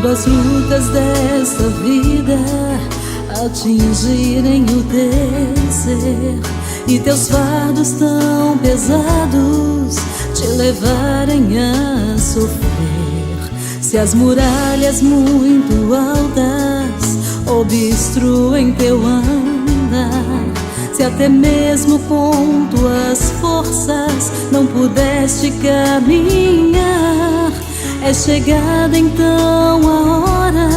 Quando as lutas desta vida atingirem o teu ser e teus fardos tão pesados te levarem a sofrer, se as muralhas muito altas obstruem teu andar, se até mesmo com tuas forças não pudeste caminhar, é chegada então a hora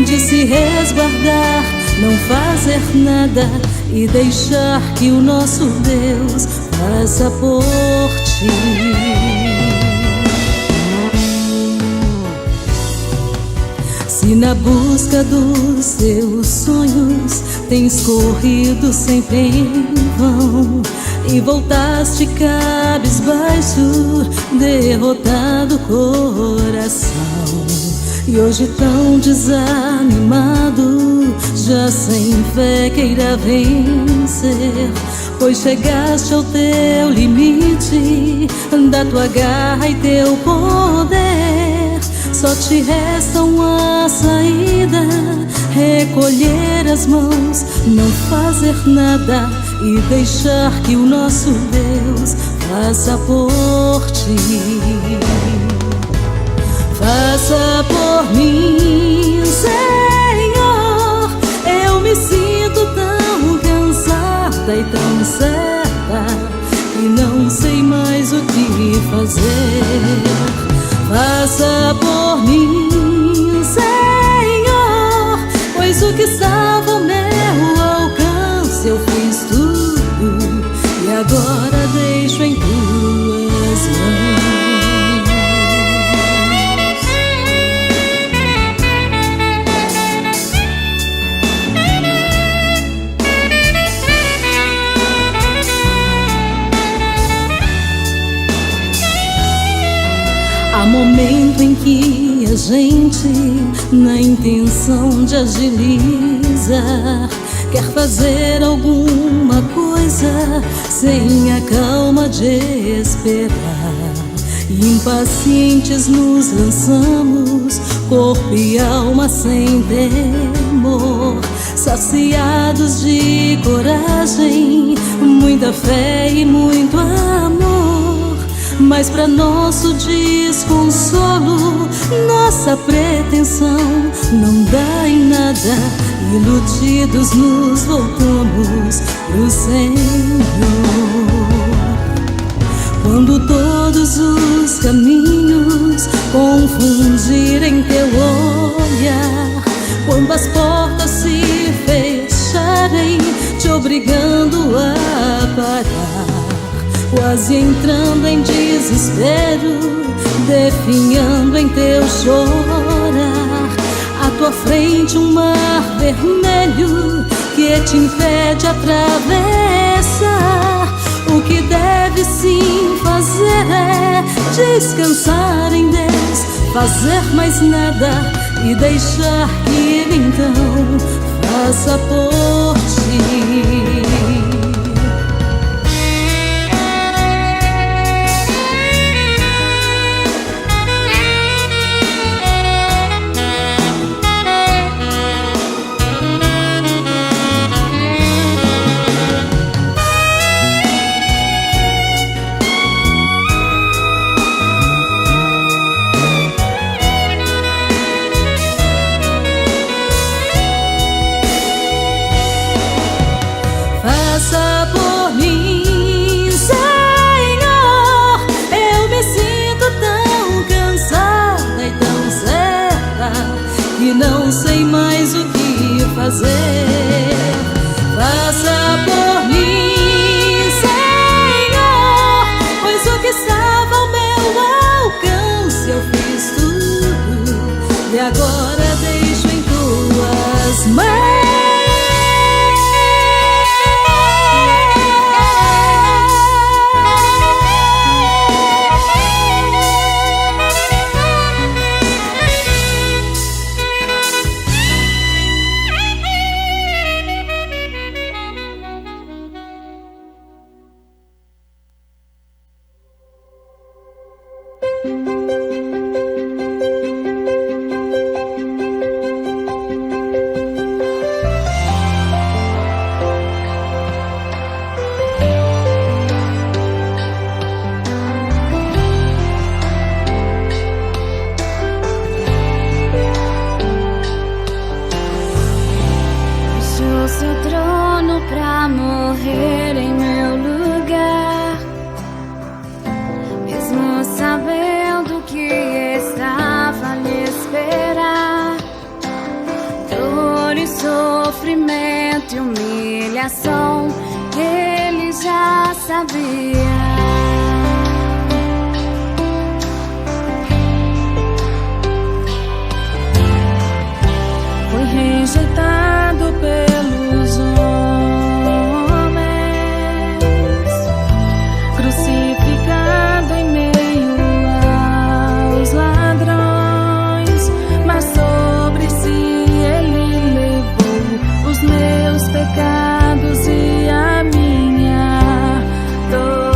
de se resguardar, não fazer nada e deixar que o nosso Deus faça por ti. Se na busca dos seus sonhos tens corrido sempre em vão e voltaste cabisbaixo, derrotado coração, e hoje tão desanimado, já sem fé queira vencer, pois chegaste ao teu limite da tua garra e teu poder, só te resta uma saída: recolher as mãos, não fazer nada e deixar que o nosso Deus faça por ti. Faça por mim, Senhor. Eu me sinto tão cansada e tão certa e não sei mais o que fazer. Faça por mim, Senhor, pois o que estava ao meu alcance eu fiz tudo e agora deixo em tuas mãos. Há momento em que a gente, na intenção de agilizar, quer fazer alguma coisa sem a calma de esperar, e impacientes nos lançamos, corpo e alma sem temor, saciados de coragem, muita fé e muito amor. Mas para nosso desconsolo, nossa pretensão não dá em nada, iludidos nos voltamos pro Senhor. Quando todos os caminhos confundirem teu olhar, quando as portas se fecharem, te obrigando a parar, quase entrando em desespero, definhando em teu chorar, à tua frente um mar vermelho que te impede atravessar. O que deve sim fazer é descansar em Deus, fazer mais nada e deixar que Ele então faça por ti. Faça por mim, Senhor. Eu me sinto tão cansada e tão certa que não sei mais o que fazer. Faça por mim, Senhor, pois o que estava ao meu alcance eu fiz tudo e agora deixo em tuas mãos. sofrimento e humilhação ele já sabia. Foi rejeitado pelos homens, crucificado em meio aos ladrões, mas sobre si ele levou os meus pecados e a minha dor.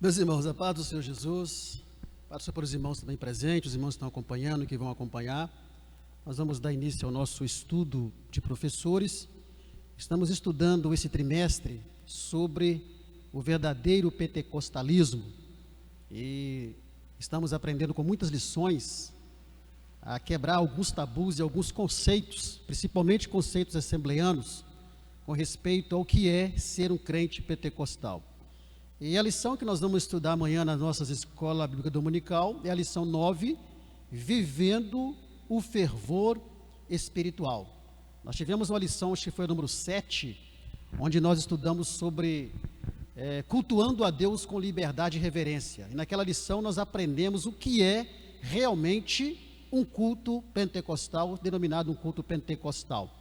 Meus irmãos, a paz do Senhor Jesus, passo para os irmãos também presentes, os irmãos que estão acompanhando e que vão acompanhar. Nós vamos dar início ao nosso estudo de professores. Estamos estudando esse trimestre sobre o verdadeiro pentecostalismo e estamos aprendendo com muitas lições a quebrar alguns tabus e alguns conceitos, principalmente conceitos assembleanos, com respeito ao que é ser um crente pentecostal. E a lição que nós vamos estudar amanhã na nossa escola bíblica dominical é a lição 9, vivendo o fervor espiritual. Nós tivemos uma lição, acho que foi a número 7, onde nós estudamos sobre cultuando a Deus com liberdade e reverência. E naquela lição nós aprendemos o que é realmente um culto pentecostal, denominado um culto pentecostal.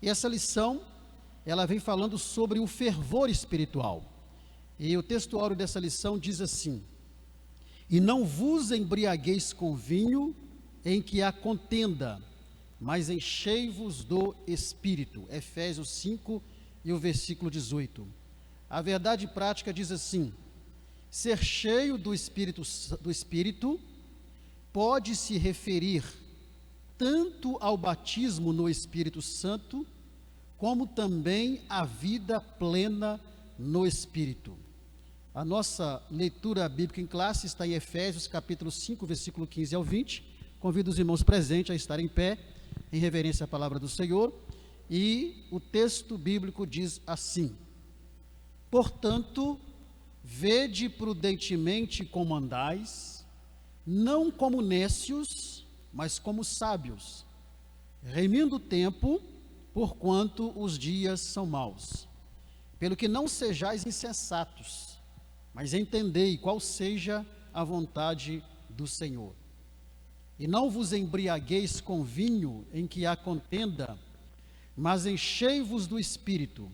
E essa lição, ela vem falando sobre o fervor espiritual. E o textuário dessa lição diz assim: e não vos embriagueis com vinho em que há contenda, mas enchei-vos do Espírito. Efésios 5 e o versículo 18. A verdade prática diz assim: ser cheio do Espírito pode se referir tanto ao batismo no Espírito Santo, como também à vida plena no Espírito. A nossa leitura bíblica em classe está em Efésios capítulo 5, versículo 15 ao 20. Convido os irmãos presentes a estarem em pé, em reverência à palavra do Senhor. E o texto bíblico diz assim: portanto, vede prudentemente como andais, não como nécios, mas como sábios, remindo o tempo, porquanto os dias são maus. Pelo que não sejais insensatos, mas entendei qual seja a vontade do Senhor. E não vos embriagueis com vinho em que há contenda, mas enchei-vos do Espírito,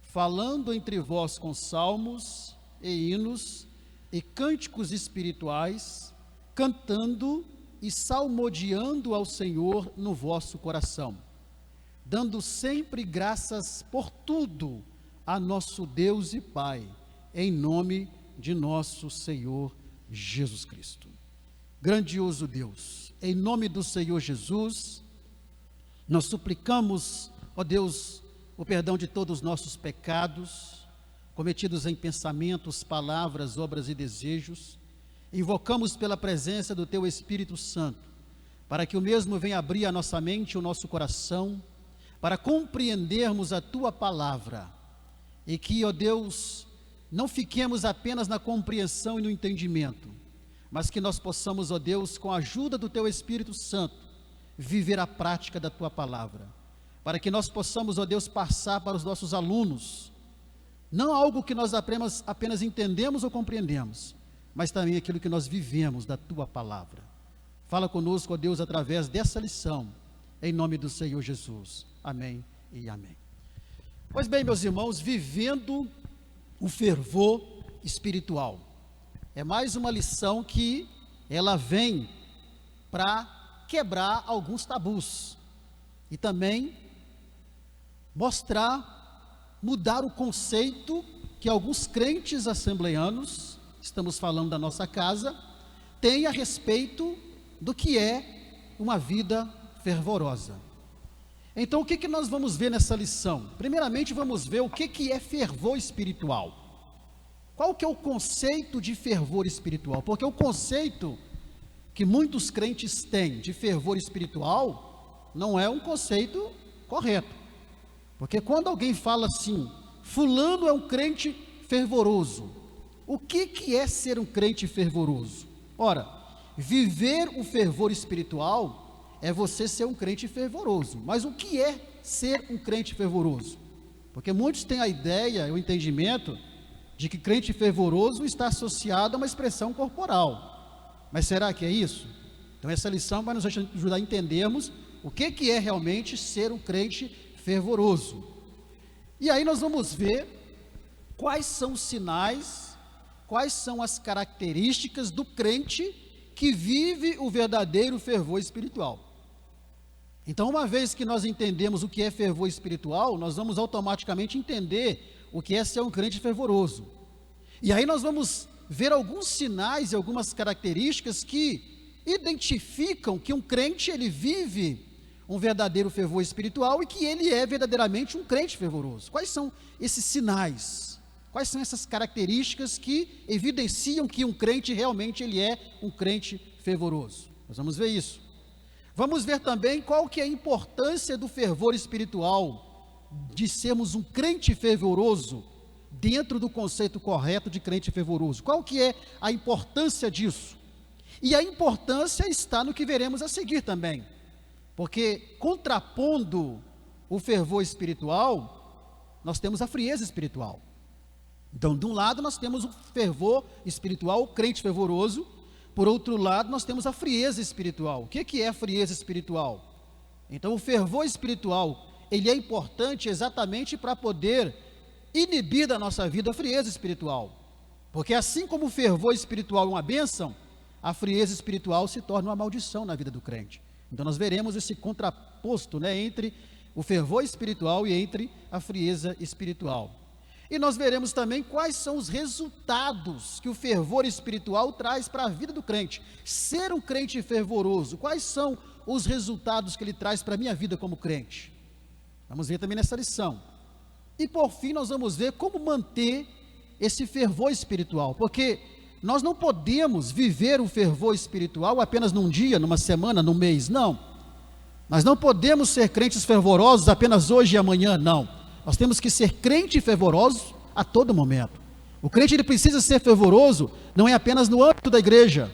falando entre vós com salmos e hinos e cânticos espirituais, cantando e salmodiando ao Senhor no vosso coração, dando sempre graças por tudo a nosso Deus e Pai, em nome de nosso Senhor Jesus Cristo. Grandioso Deus, em nome do Senhor Jesus, nós suplicamos, ó Deus, o perdão de todos os nossos pecados, cometidos em pensamentos, palavras, obras e desejos. Invocamos pela presença do Teu Espírito Santo, para que o mesmo venha abrir a nossa mente e o nosso coração, para compreendermos a Tua palavra, e que, ó Deus, não fiquemos apenas na compreensão e no entendimento, mas que nós possamos, ó Deus, com a ajuda do Teu Espírito Santo, viver a prática da Tua palavra, para que nós possamos, ó Deus, passar para os nossos alunos, não algo que nós apenas entendemos ou compreendemos, mas também aquilo que nós vivemos da Tua palavra. Fala conosco, ó Deus, através dessa lição, em nome do Senhor Jesus. Amém e amém. Pois bem, meus irmãos, vivendo o fervor espiritual. É mais uma lição que ela vem para quebrar alguns tabus e também mudar o conceito que alguns crentes assembleanos, estamos falando da nossa casa, têm a respeito do que é uma vida fervorosa. Então, o que nós vamos ver nessa lição? Primeiramente, vamos ver o que é fervor espiritual. Qual que é o conceito de fervor espiritual? Porque o conceito que muitos crentes têm de fervor espiritual não é um conceito correto. Porque quando alguém fala assim, fulano é um crente fervoroso, o que é ser um crente fervoroso? Ora, viver o fervor espiritual é você ser um crente fervoroso. Mas o que é ser um crente fervoroso? Porque muitos têm a ideia, o entendimento de que crente fervoroso está associado a uma expressão corporal. Mas será que é isso? Então essa lição vai nos ajudar a entendermos o que é realmente ser um crente fervoroso. E aí nós vamos ver quais são os sinais, quais são as características do crente que vive o verdadeiro fervor espiritual. Então, uma vez que nós entendemos o que é fervor espiritual, nós vamos automaticamente entender o que é ser um crente fervoroso. E aí nós vamos ver alguns sinais e algumas características que identificam que um crente ele vive um verdadeiro fervor espiritual e que ele é verdadeiramente um crente fervoroso. Quais são esses sinais? Quais são essas características que evidenciam que um crente realmente ele é um crente fervoroso? Nós vamos ver isso. Vamos ver também qual que é a importância do fervor espiritual, de sermos um crente fervoroso, dentro do conceito correto de crente fervoroso. Qual que é a importância disso? E a importância está no que veremos a seguir também. Porque contrapondo o fervor espiritual, nós temos a frieza espiritual. Então, de um lado nós temos o fervor espiritual, o crente fervoroso. Por outro lado, nós temos a frieza espiritual. O que é a frieza espiritual? Então, o fervor espiritual, ele é importante exatamente para poder inibir da nossa vida a frieza espiritual. Porque assim como o fervor espiritual é uma bênção, a frieza espiritual se torna uma maldição na vida do crente. Então nós veremos esse contraposto, entre o fervor espiritual e entre a frieza espiritual. E nós veremos também quais são os resultados que o fervor espiritual traz para a vida do crente. Ser um crente fervoroso, quais são os resultados que ele traz para a minha vida como crente? Vamos ver também nessa lição. E por fim nós vamos ver como manter esse fervor espiritual, porque nós não podemos viver o fervor espiritual apenas num dia, numa semana, num mês, não. Nós não podemos ser crentes fervorosos apenas hoje e amanhã, não. Nós temos que ser crente fervorosos a todo momento. O crente ele precisa ser fervoroso, não é apenas no âmbito da igreja,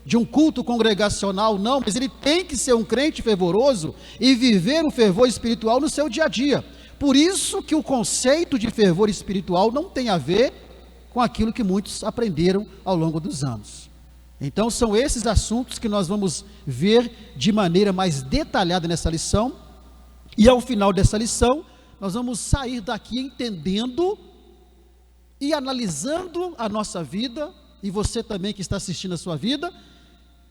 de um culto congregacional, não, mas ele tem que ser um crente fervoroso e viver o fervor espiritual no seu dia a dia. Por isso que o conceito de fervor espiritual não tem a ver com aquilo que muitos aprenderam ao longo dos anos. Então são esses assuntos que nós vamos ver de maneira mais detalhada nessa lição, e ao final dessa lição, nós vamos sair daqui entendendo e analisando a nossa vida, e você também que está assistindo a sua vida,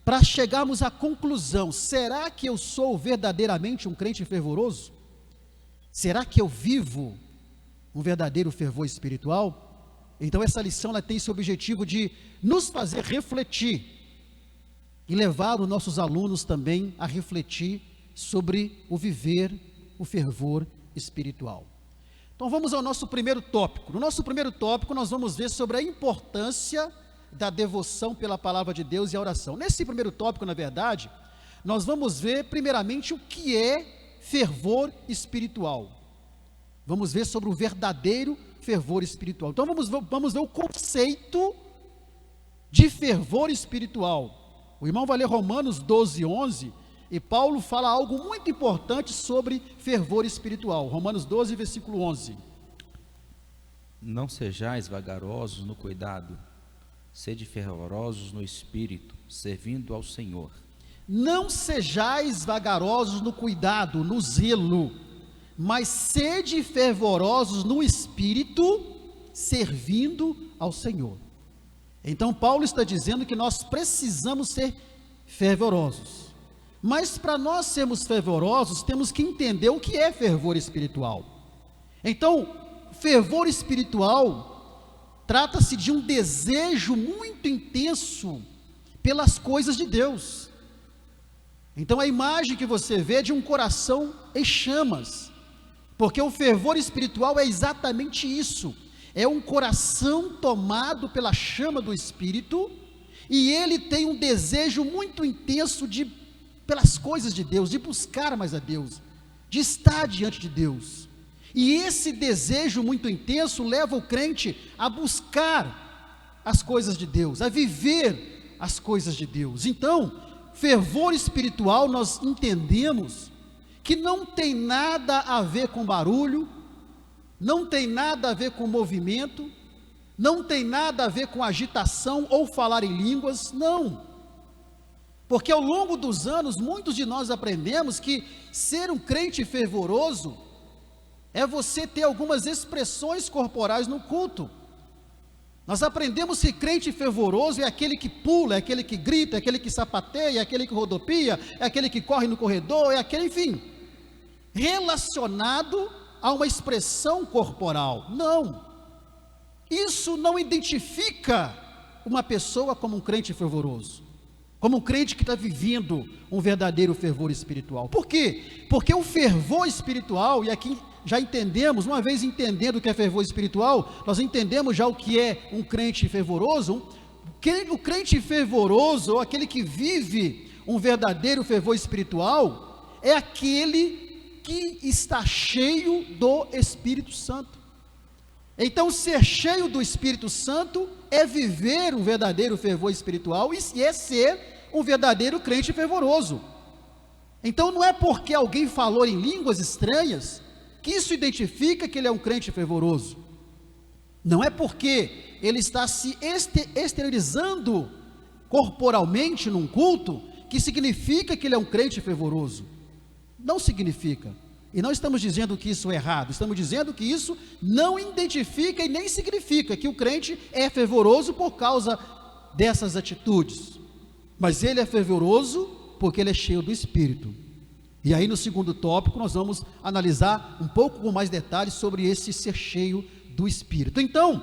para chegarmos à conclusão: será que eu sou verdadeiramente um crente fervoroso? Será que eu vivo um verdadeiro fervor espiritual? Então essa lição ela tem esse objetivo de nos fazer refletir e levar os nossos alunos também a refletir sobre o viver o fervor espiritual. Então vamos ao nosso primeiro tópico. No nosso primeiro tópico nós vamos ver sobre a importância da devoção pela palavra de Deus e a oração. Nesse primeiro tópico, na verdade, nós vamos ver primeiramente o que é fervor espiritual. Vamos ver sobre o verdadeiro fervor espiritual. Então vamos ver o conceito de fervor espiritual. O irmão vai ler Romanos 12, 11, e Paulo fala algo muito importante sobre fervor espiritual. Romanos 12, versículo 11. Não sejais vagarosos no cuidado, sede fervorosos no espírito, servindo ao Senhor. Não sejais vagarosos no cuidado, no zelo, mas sede fervorosos no espírito, servindo ao Senhor. Então Paulo está dizendo que nós precisamos ser fervorosos, mas para nós sermos fervorosos, temos que entender o que é fervor espiritual. Então, fervor espiritual trata-se de um desejo muito intenso pelas coisas de Deus. Então a imagem que você vê é de um coração em chamas, porque o fervor espiritual é exatamente isso, é um coração tomado pela chama do Espírito, e ele tem um desejo muito intenso pelas coisas de Deus, de buscar mais a Deus, de estar diante de Deus, e esse desejo muito intenso leva o crente a buscar as coisas de Deus, a viver as coisas de Deus. Então, fervor espiritual nós entendemos que não tem nada a ver com barulho, não tem nada a ver com movimento, não tem nada a ver com agitação ou falar em línguas, não. Porque ao longo dos anos, muitos de nós aprendemos que ser um crente fervoroso é você ter algumas expressões corporais no culto. Nós aprendemos que crente fervoroso é aquele que pula, é aquele que grita, é aquele que sapateia, é aquele que rodopia, é aquele que corre no corredor, é aquele, enfim, relacionado a uma expressão corporal. Não, isso não identifica uma pessoa como um crente fervoroso. como um crente que está vivendo um verdadeiro fervor espiritual. Por quê? Porque o fervor espiritual, e aqui já entendemos, uma vez entendendo o que é fervor espiritual, nós entendemos já o que é um crente fervoroso. O crente fervoroso, ou aquele que vive um verdadeiro fervor espiritual, é aquele que está cheio do Espírito Santo. Então, ser cheio do Espírito Santo é viver um verdadeiro fervor espiritual e é ser um verdadeiro crente fervoroso. Então, não é porque alguém falou em línguas estranhas que isso identifica que ele é um crente fervoroso. Não é porque ele está se exteriorizando corporalmente num culto que significa que ele é um crente fervoroso. Não significa. E não estamos dizendo que isso é errado, estamos dizendo que isso não identifica e nem significa que o crente é fervoroso por causa dessas atitudes. Mas ele é fervoroso porque ele é cheio do Espírito. E aí no segundo tópico nós vamos analisar um pouco com mais detalhes sobre esse ser cheio do Espírito. Então,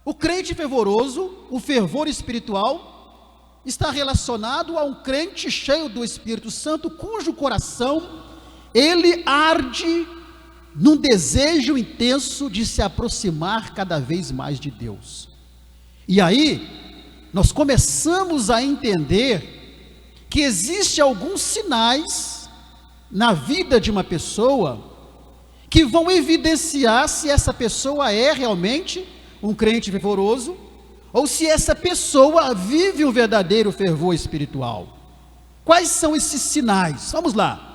o crente fervoroso, o fervor espiritual, está relacionado a um crente cheio do Espírito Santo, cujo coração ele arde num desejo intenso de se aproximar cada vez mais de Deus. E aí, nós começamos a entender que existem alguns sinais na vida de uma pessoa que vão evidenciar se essa pessoa é realmente um crente fervoroso ou se essa pessoa vive um verdadeiro fervor espiritual. Quais são esses sinais? Vamos lá.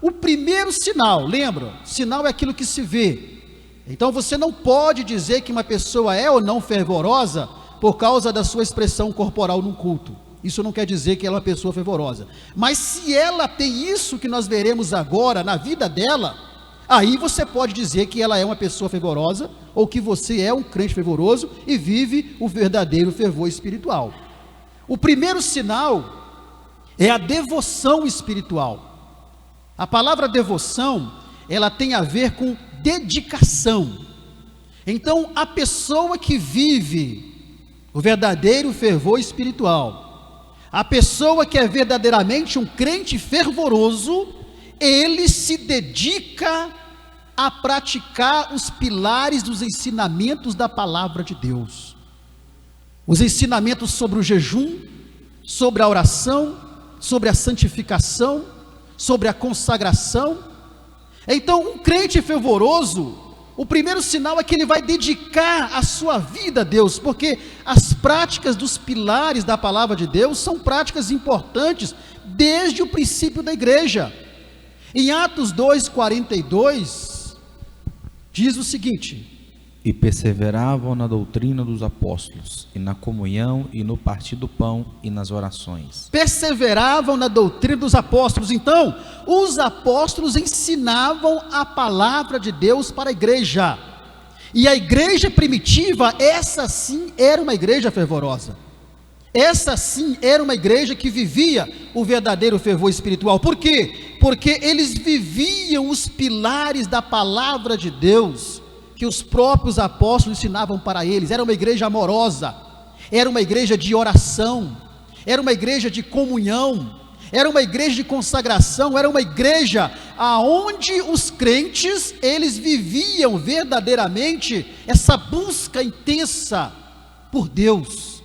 O primeiro sinal, lembra? Sinal é aquilo que se vê. Então você não pode dizer que uma pessoa é ou não fervorosa por causa da sua expressão corporal num culto. Isso não quer dizer que ela é uma pessoa fervorosa. Mas se ela tem isso que nós veremos agora na vida dela, aí você pode dizer que ela é uma pessoa fervorosa ou que você é um crente fervoroso e vive o verdadeiro fervor espiritual. O primeiro sinal é a devoção espiritual. A palavra devoção, ela tem a ver com dedicação. Então, a pessoa que vive o verdadeiro fervor espiritual, a pessoa que é verdadeiramente um crente fervoroso, ele se dedica a praticar os pilares dos ensinamentos da palavra de Deus. Os ensinamentos sobre o jejum, sobre a oração, sobre a santificação, sobre a consagração. Então, um crente fervoroso, o primeiro sinal é que ele vai dedicar a sua vida a Deus, porque as práticas dos pilares da palavra de Deus são práticas importantes desde o princípio da igreja. Em Atos 2:42 diz o seguinte: e perseveravam na doutrina dos apóstolos, e na comunhão, e no partir do pão, e nas orações. Perseveravam na doutrina dos apóstolos. Então, os apóstolos ensinavam a palavra de Deus para a igreja. E a igreja primitiva, essa sim era uma igreja fervorosa. Essa sim era uma igreja que vivia o verdadeiro fervor espiritual. Por quê? Porque eles viviam os pilares da palavra de Deus que os próprios apóstolos ensinavam para eles. Era uma igreja amorosa, era uma igreja de oração, era uma igreja de comunhão, era uma igreja de consagração, era uma igreja aonde os crentes, eles viviam verdadeiramente essa busca intensa por Deus,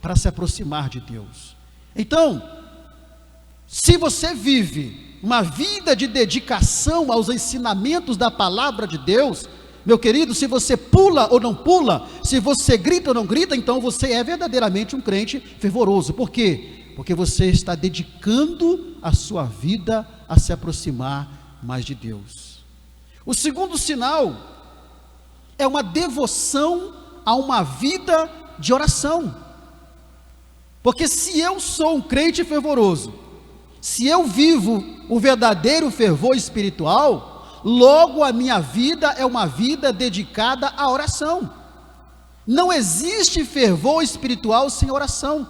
para se aproximar de Deus. Então, se você vive uma vida de dedicação aos ensinamentos da palavra de Deus, meu querido, se você pula ou não pula, se você grita ou não grita, então você é verdadeiramente um crente fervoroso. Por quê? Porque você está dedicando a sua vida a se aproximar mais de Deus. O segundo sinal é uma devoção a uma vida de oração. Porque se eu sou um crente fervoroso, se eu vivo o verdadeiro fervor espiritual, logo a minha vida é uma vida dedicada à oração. Não existe fervor espiritual sem oração.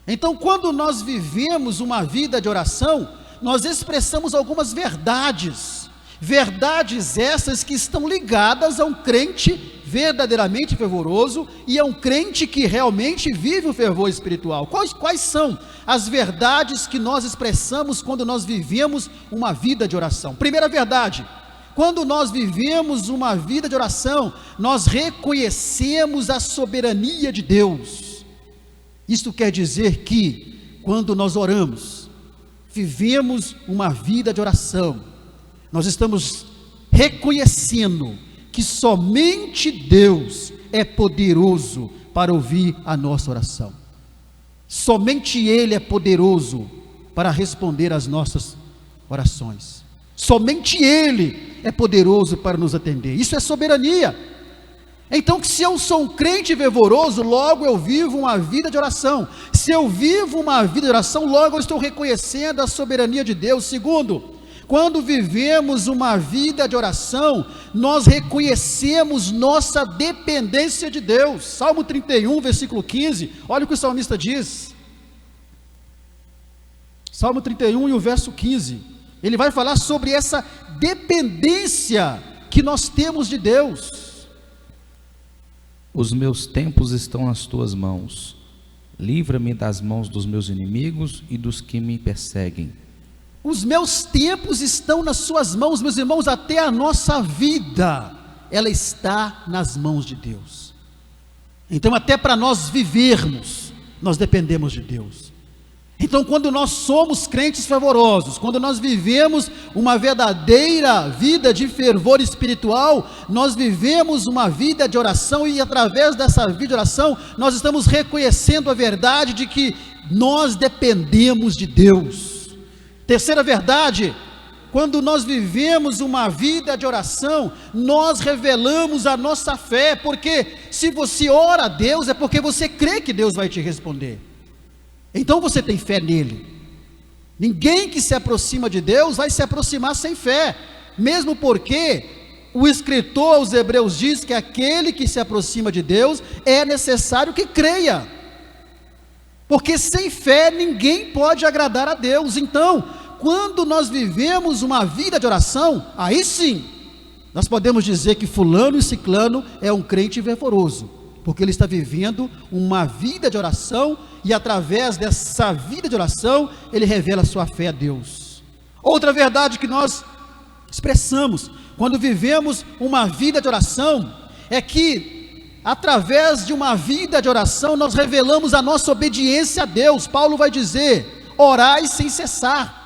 Então, quando nós vivemos uma vida de oração, nós expressamos algumas verdades essas que estão ligadas a um crente verdadeiramente fervoroso e é um crente que realmente vive o fervor espiritual. Quais são as verdades que nós expressamos quando nós vivemos uma vida de oração? Primeira verdade: quando nós vivemos uma vida de oração, nós reconhecemos a soberania de Deus. Isto quer dizer que, quando nós oramos, vivemos uma vida de oração, nós estamos reconhecendo que somente Deus é poderoso para ouvir a nossa oração. Somente Ele é poderoso para responder às nossas orações. Somente Ele é poderoso para nos atender. Isso é soberania. Então, se eu sou um crente fervoroso, logo eu vivo uma vida de oração. Se eu vivo uma vida de oração, logo eu estou reconhecendo a soberania de Deus. Segundo, quando vivemos uma vida de oração, nós reconhecemos nossa dependência de Deus. Salmo 31, versículo 15, olha o que o salmista diz. Salmo 31 e o verso 15, ele vai falar sobre essa dependência que nós temos de Deus. Os meus tempos estão nas tuas mãos, livra-me das mãos dos meus inimigos e dos que me perseguem. Os meus tempos estão nas suas mãos, meus irmãos, até a nossa vida, ela está nas mãos de Deus. Então, até para nós vivermos, nós dependemos de Deus. Então, quando nós somos crentes fervorosos, quando nós vivemos uma verdadeira vida de fervor espiritual, nós vivemos uma vida de oração, e através dessa vida de oração, nós estamos reconhecendo a verdade de que nós dependemos de Deus. Terceira verdade: quando nós vivemos uma vida de oração, nós revelamos a nossa fé, porque se você ora a Deus, é porque você crê que Deus vai te responder. Então você tem fé nele. Ninguém que se aproxima de Deus vai se aproximar sem fé, mesmo porque o escritor aos Hebreus diz que aquele que se aproxima de Deus é necessário que creia, porque sem fé ninguém pode agradar a Deus. Então, quando nós vivemos uma vida de oração, aí sim, nós podemos dizer que fulano e ciclano é um crente fervoroso, porque ele está vivendo uma vida de oração, e através dessa vida de oração, ele revela a sua fé a Deus. Outra verdade que nós expressamos, quando vivemos uma vida de oração, é que, através de uma vida de oração, nós revelamos a nossa obediência a Deus. Paulo vai dizer: orai sem cessar.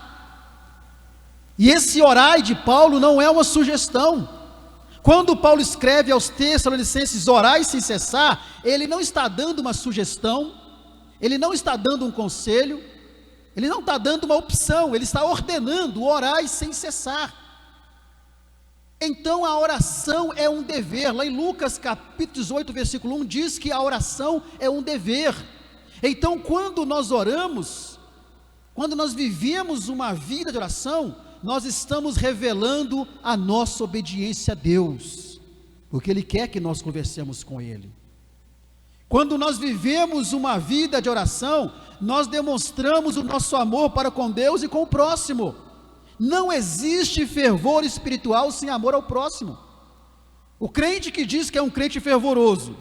E esse orai de Paulo não é uma sugestão. Quando Paulo escreve aos Tessalonicenses, orai sem cessar, ele não está dando uma sugestão, ele não está dando um conselho, ele não está dando uma opção, ele está ordenando: orai sem cessar. Então a oração é um dever. Lá em Lucas capítulo 18, versículo 1, diz que a oração é um dever. Então, quando nós oramos, quando nós vivemos uma vida de oração, nós estamos revelando a nossa obediência a Deus, porque Ele quer que nós conversemos com Ele. Quando nós vivemos uma vida de oração, nós demonstramos o nosso amor para com Deus e com o próximo. Não existe fervor espiritual sem amor ao próximo. O crente que diz que é um crente fervoroso,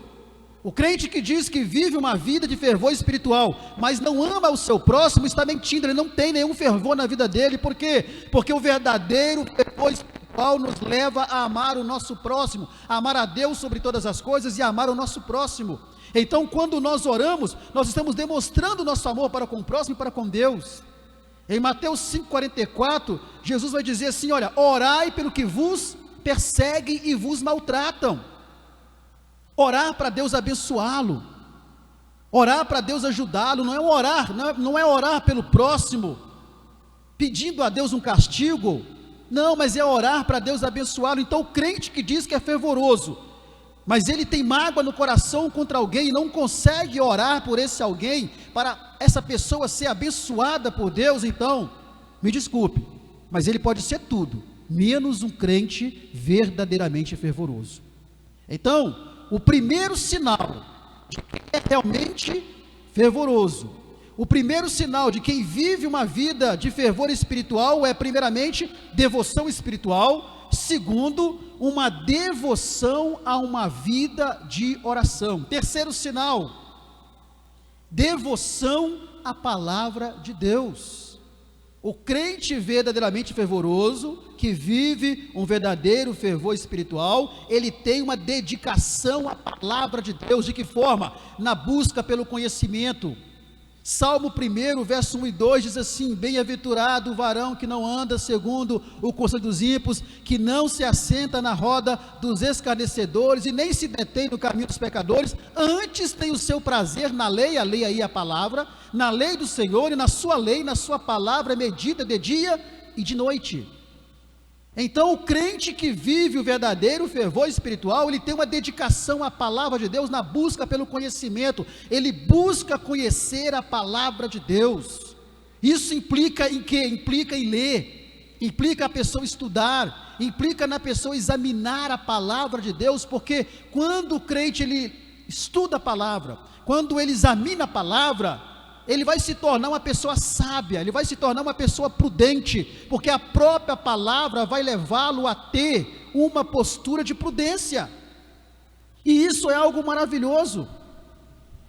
o crente que diz que vive uma vida de fervor espiritual, mas não ama o seu próximo, está mentindo. Ele não tem nenhum fervor na vida dele. Por quê? Porque o verdadeiro fervor espiritual nos leva a amar o nosso próximo, a amar a Deus sobre todas as coisas e a amar o nosso próximo. Então, quando nós oramos, nós estamos demonstrando o nosso amor para com o próximo e para com Deus. Em Mateus 5,44, Jesus vai dizer assim: olha, orai pelo que vos perseguem e vos maltratam. Orar para Deus abençoá-lo, orar para Deus ajudá-lo, não é orar pelo próximo, pedindo a Deus um castigo, não, mas é orar para Deus abençoá-lo. Então, o crente que diz que é fervoroso, mas ele tem mágoa no coração contra alguém e não consegue orar por esse alguém, para essa pessoa ser abençoada por Deus, então, me desculpe, mas ele pode ser tudo, menos um crente verdadeiramente fervoroso. Então, o primeiro sinal de quem é realmente fervoroso, o primeiro sinal de quem vive uma vida de fervor espiritual é, primeiramente, devoção espiritual. Segundo, uma devoção a uma vida de oração. Terceiro sinal, devoção à palavra de Deus. O crente verdadeiramente fervoroso, que vive um verdadeiro fervor espiritual, ele tem uma dedicação à palavra de Deus. De que forma? Na busca pelo conhecimento. Salmo 1, verso 1 e 2 diz assim: bem-aventurado o varão que não anda segundo o conselho dos ímpios, que não se assenta na roda dos escarnecedores e nem se detém no caminho dos pecadores, antes tem o seu prazer na lei, a lei aí é a palavra, na lei do Senhor, e na sua lei, na sua palavra medita de dia e de noite. Então o crente que vive o verdadeiro fervor espiritual, ele tem uma dedicação à palavra de Deus, na busca pelo conhecimento. Ele busca conhecer a palavra de Deus. Isso implica em quê? Implica em ler, implica a pessoa estudar, implica na pessoa examinar a palavra de Deus, porque quando o crente ele estuda a palavra, quando ele examina a palavra, ele vai se tornar uma pessoa sábia, ele vai se tornar uma pessoa prudente, porque a própria palavra vai levá-lo a ter uma postura de prudência, e isso é algo maravilhoso.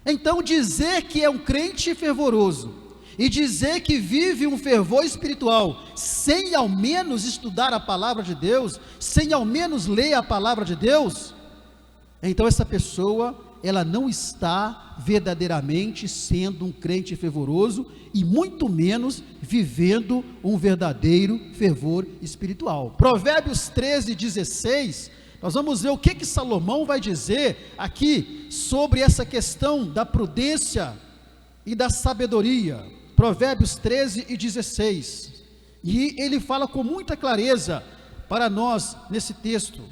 Então dizer que é um crente fervoroso, e dizer que vive um fervor espiritual, sem ao menos estudar a palavra de Deus, sem ao menos ler a palavra de Deus, então essa pessoa, ela não está verdadeiramente sendo um crente fervoroso, e muito menos vivendo um verdadeiro fervor espiritual. Provérbios 13:16, nós vamos ver o que Salomão vai dizer aqui sobre essa questão da prudência e da sabedoria. Provérbios 13:16, e ele fala com muita clareza para nós nesse texto: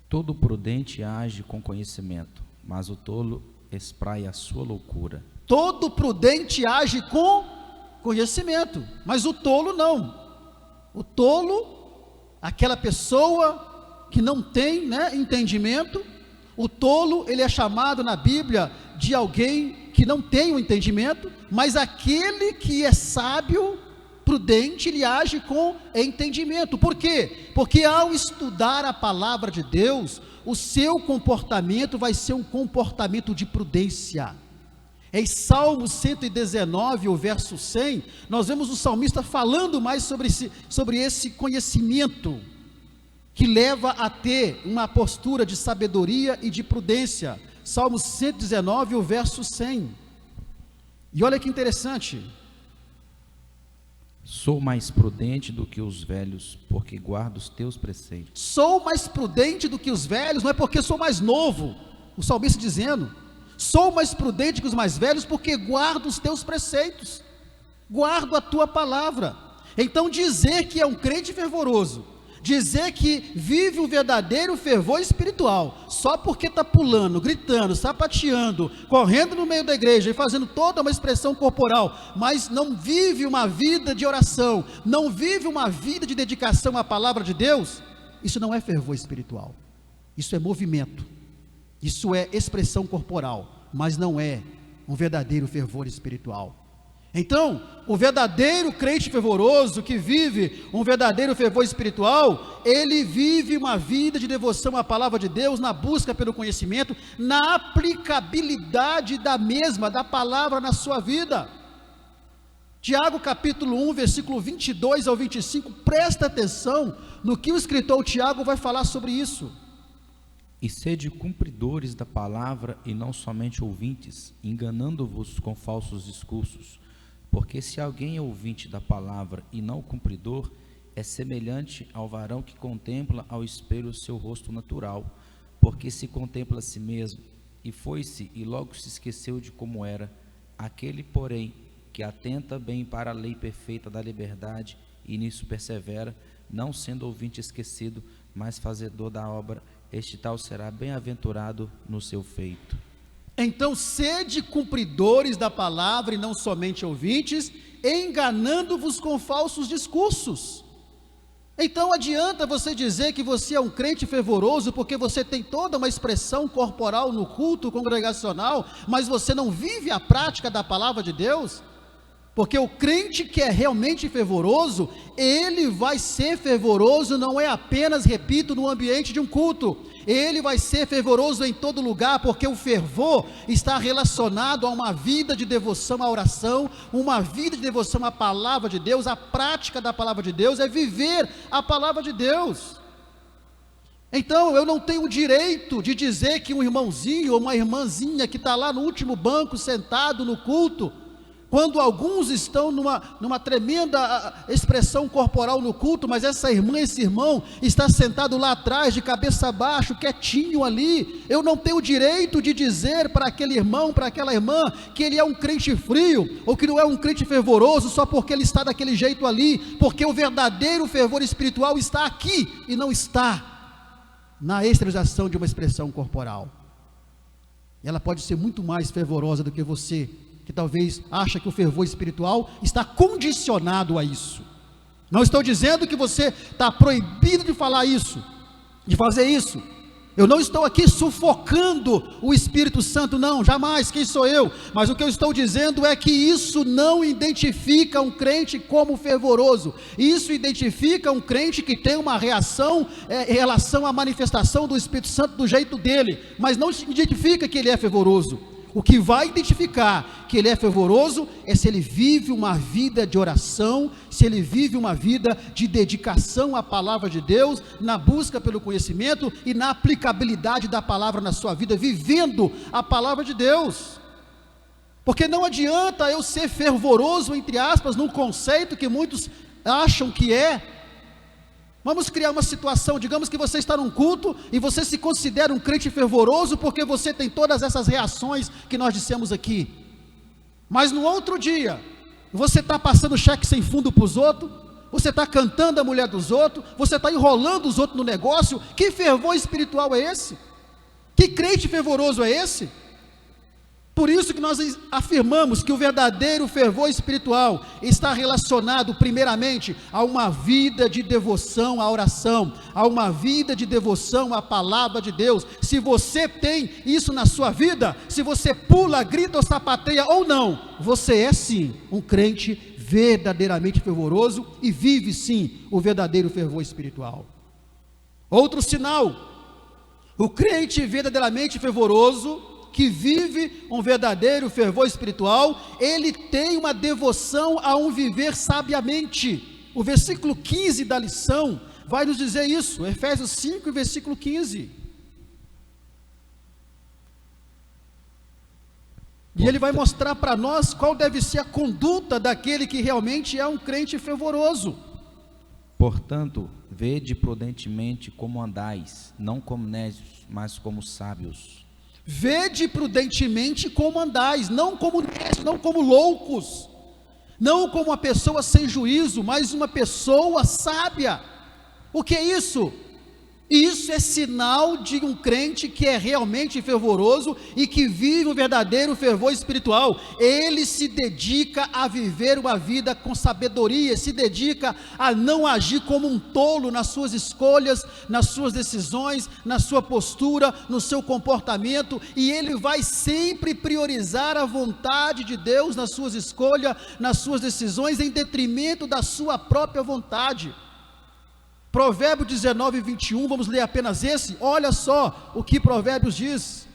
todo prudente age com conhecimento, mas o tolo espraia a sua loucura. Todo prudente age com conhecimento, mas o tolo não. O tolo, aquela pessoa que não tem, entendimento, o tolo, ele é chamado na Bíblia de alguém que não tem o entendimento, mas aquele que é sábio, prudente, ele age com entendimento. Por quê? Porque ao estudar a palavra de Deus, o seu comportamento vai ser um comportamento de prudência. Em Salmo 119, o verso 100, nós vemos o salmista falando mais sobre esse conhecimento, que leva a ter uma postura de sabedoria e de prudência. Salmo 119, o verso 100, e olha que interessante: sou mais prudente do que os velhos, porque guardo os teus preceitos. Sou mais prudente do que os velhos, não é porque sou mais novo, o salmista dizendo, sou mais prudente que os mais velhos, porque guardo os teus preceitos, guardo a tua palavra. Então dizer que é um crente fervoroso, dizer que vive um verdadeiro fervor espiritual, só porque está pulando, gritando, sapateando, correndo no meio da igreja e fazendo toda uma expressão corporal, mas não vive uma vida de oração, não vive uma vida de dedicação à palavra de Deus, isso não é fervor espiritual, isso é movimento, isso é expressão corporal, mas não é um verdadeiro fervor espiritual. Então, o verdadeiro crente fervoroso, que vive um verdadeiro fervor espiritual, ele vive uma vida de devoção à palavra de Deus, na busca pelo conhecimento, na aplicabilidade da mesma, da palavra na sua vida. Tiago capítulo 1, versículo 22 ao 25, presta atenção no que o escritor Tiago vai falar sobre isso. E sede cumpridores da palavra e não somente ouvintes, enganando-vos com falsos discursos. Porque se alguém é ouvinte da palavra e não cumpridor, é semelhante ao varão que contempla ao espelho o seu rosto natural, porque se contempla a si mesmo, e foi-se e logo se esqueceu de como era. Aquele, porém, que atenta bem para a lei perfeita da liberdade, e nisso persevera, não sendo ouvinte esquecido, mas fazedor da obra, este tal será bem-aventurado no seu feito. Então, sede cumpridores da palavra e não somente ouvintes, enganando-vos com falsos discursos. Então adianta você dizer que você é um crente fervoroso, porque você tem toda uma expressão corporal no culto congregacional, mas você não vive a prática da palavra de Deus? Porque o crente que é realmente fervoroso, ele vai ser fervoroso, não é apenas, repito, no ambiente de um culto, ele vai ser fervoroso em todo lugar, porque o fervor está relacionado a uma vida de devoção à oração, uma vida de devoção à palavra de Deus. A prática da palavra de Deus é viver a palavra de Deus. Então eu não tenho o direito de dizer que um irmãozinho ou uma irmãzinha que está lá no último banco sentado no culto, quando alguns estão numa tremenda expressão corporal no culto, mas essa irmã, esse irmão está sentado lá atrás, de cabeça baixa, quietinho ali, eu não tenho o direito de dizer para aquele irmão, para aquela irmã, que ele é um crente frio, ou que não é um crente fervoroso, só porque ele está daquele jeito ali, porque o verdadeiro fervor espiritual está aqui, e não está na exteriorização de uma expressão corporal. Ela pode ser muito mais fervorosa do que você, que talvez acha que o fervor espiritual está condicionado a isso. Não estou dizendo que você está proibido de falar isso, de fazer isso. Eu não estou aqui sufocando o Espírito Santo, não, jamais, quem sou eu? Mas o que eu estou dizendo é que isso não identifica um crente como fervoroso. Isso identifica um crente que tem uma reação em relação à manifestação do Espírito Santo do jeito dele, mas não identifica que ele é fervoroso. O que vai identificar que ele é fervoroso é se ele vive uma vida de oração, se ele vive uma vida de dedicação à palavra de Deus, na busca pelo conhecimento e na aplicabilidade da palavra na sua vida, vivendo a palavra de Deus. Porque não adianta eu ser fervoroso, entre aspas, num conceito que muitos acham que é. Vamos criar uma situação, digamos que você está num culto e você se considera um crente fervoroso porque você tem todas essas reações que nós dissemos aqui, mas no outro dia, você está passando cheque sem fundo para os outros, você está cantando a mulher dos outros, você está enrolando os outros no negócio. Que fervor espiritual é esse? Que crente fervoroso é esse? Por isso que nós afirmamos que o verdadeiro fervor espiritual está relacionado primeiramente a uma vida de devoção à oração, a uma vida de devoção à palavra de Deus. Se você tem isso na sua vida, se você pula, grita ou sapateia ou não, você é sim um crente verdadeiramente fervoroso e vive sim o verdadeiro fervor espiritual. Outro sinal, o crente verdadeiramente fervoroso, que vive um verdadeiro fervor espiritual, ele tem uma devoção a um viver sabiamente. O versículo 15 da lição vai nos dizer isso, Efésios 5, versículo 15. E ele vai mostrar para nós qual deve ser a conduta daquele que realmente é um crente fervoroso. Portanto, vede prudentemente como andais, não como nécios, mas como sábios. Vede prudentemente como andais, não como necios, não como loucos, não como uma pessoa sem juízo, mas uma pessoa sábia. O que é isso? Isso é sinal de um crente que é realmente fervoroso e que vive um verdadeiro fervor espiritual. Ele se dedica a viver uma vida com sabedoria, se dedica a não agir como um tolo nas suas escolhas, nas suas decisões, na sua postura, no seu comportamento, e ele vai sempre priorizar a vontade de Deus nas suas escolhas, nas suas decisões, em detrimento da sua própria vontade. Provérbios 19, 21, vamos ler apenas esse. Olha só o que Provérbios diz: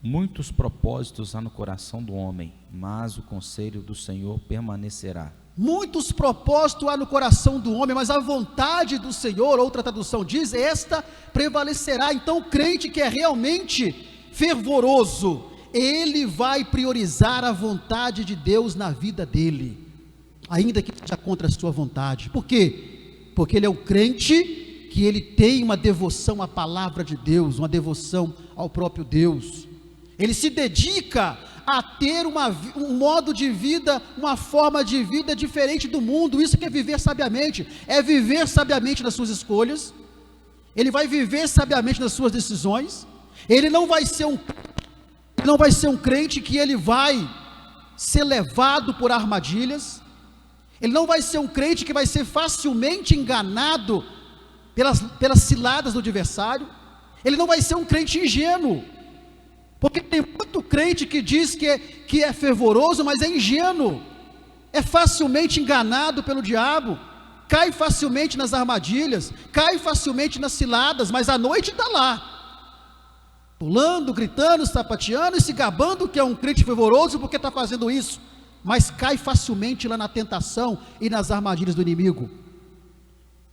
muitos propósitos há no coração do homem, mas o conselho do Senhor permanecerá. Muitos propósitos há no coração do homem, mas a vontade do Senhor, outra tradução diz, esta prevalecerá. Então o crente que é realmente fervoroso, ele vai priorizar a vontade de Deus na vida dele, ainda que seja contra a sua vontade. Por quê? Porque ele é um crente que ele tem uma devoção à palavra de Deus, uma devoção ao próprio Deus. Ele se dedica a ter um modo de vida, uma forma de vida diferente do mundo. Isso que é viver sabiamente, é viver sabiamente nas suas escolhas. Ele vai viver sabiamente nas suas decisões. Ele não vai ser um crente que ele vai ser levado por armadilhas. Ele não vai ser um crente que vai ser facilmente enganado pelas ciladas do adversário. Ele não vai ser um crente ingênuo, porque tem muito crente que diz que é fervoroso, mas é ingênuo. é facilmente enganado pelo diabo, cai facilmente nas armadilhas, cai facilmente nas ciladas, mas à noite está lá, pulando, gritando, sapateando e se gabando que é um crente fervoroso porque está fazendo isso, mas cai facilmente lá na tentação e nas armadilhas do inimigo.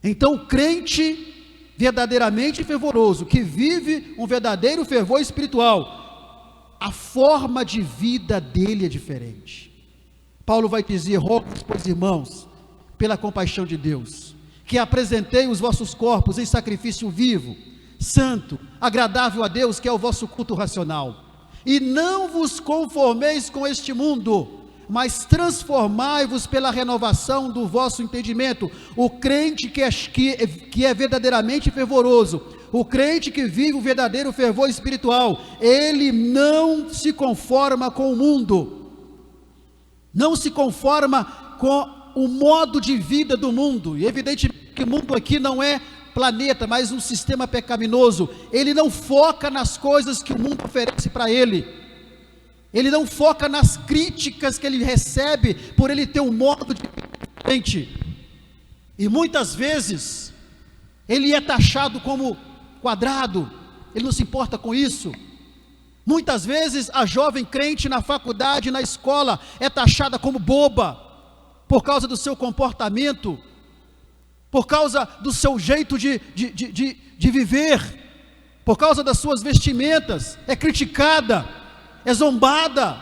Então o crente verdadeiramente fervoroso, que vive um verdadeiro fervor espiritual, a forma de vida dele é diferente. Paulo vai dizer: rogo-vos, pois, irmãos, pela compaixão de Deus, que apresentei os vossos corpos em sacrifício vivo, santo, agradável a Deus, que é o vosso culto racional, e não vos conformeis com este mundo, mas transformai-vos pela renovação do vosso entendimento. O crente que é verdadeiramente fervoroso, o crente que vive o verdadeiro fervor espiritual, ele não se conforma com o mundo, não se conforma com o modo de vida do mundo. E evidentemente que o mundo aqui não é planeta, mas um sistema pecaminoso. Ele não foca nas coisas que o mundo oferece para ele, ele não foca nas críticas que ele recebe por ele ter um modo de vida diferente, e muitas vezes ele é taxado como quadrado, ele não se importa com isso. Muitas vezes a jovem crente na faculdade, na escola, é taxada como boba, por causa do seu comportamento, por causa do seu jeito de viver, por causa das suas vestimentas, é criticada, é zombada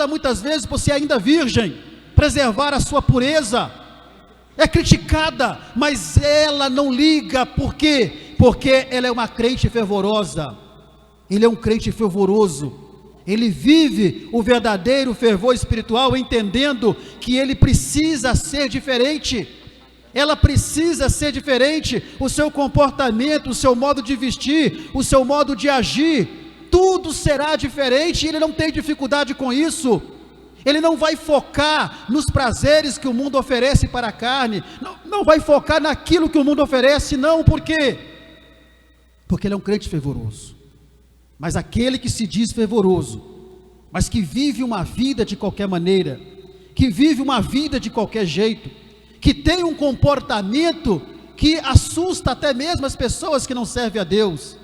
muitas vezes por ser ainda virgem, preservar a sua pureza, é criticada, mas ela não liga. Por quê? Porque ela é uma crente fervorosa, ele é um crente fervoroso, ele vive o verdadeiro fervor espiritual, entendendo que ele precisa ser diferente, ela precisa ser diferente, o seu comportamento, o seu modo de vestir, o seu modo de agir, tudo será diferente, e ele não tem dificuldade com isso. Ele não vai focar nos prazeres que o mundo oferece para a carne, não vai focar naquilo que o mundo oferece, não. Por quê? Porque ele é um crente fervoroso. Mas aquele que se diz fervoroso, mas que vive uma vida de qualquer maneira, que vive uma vida de qualquer jeito, que tem um comportamento que assusta até mesmo as pessoas que não servem a Deus,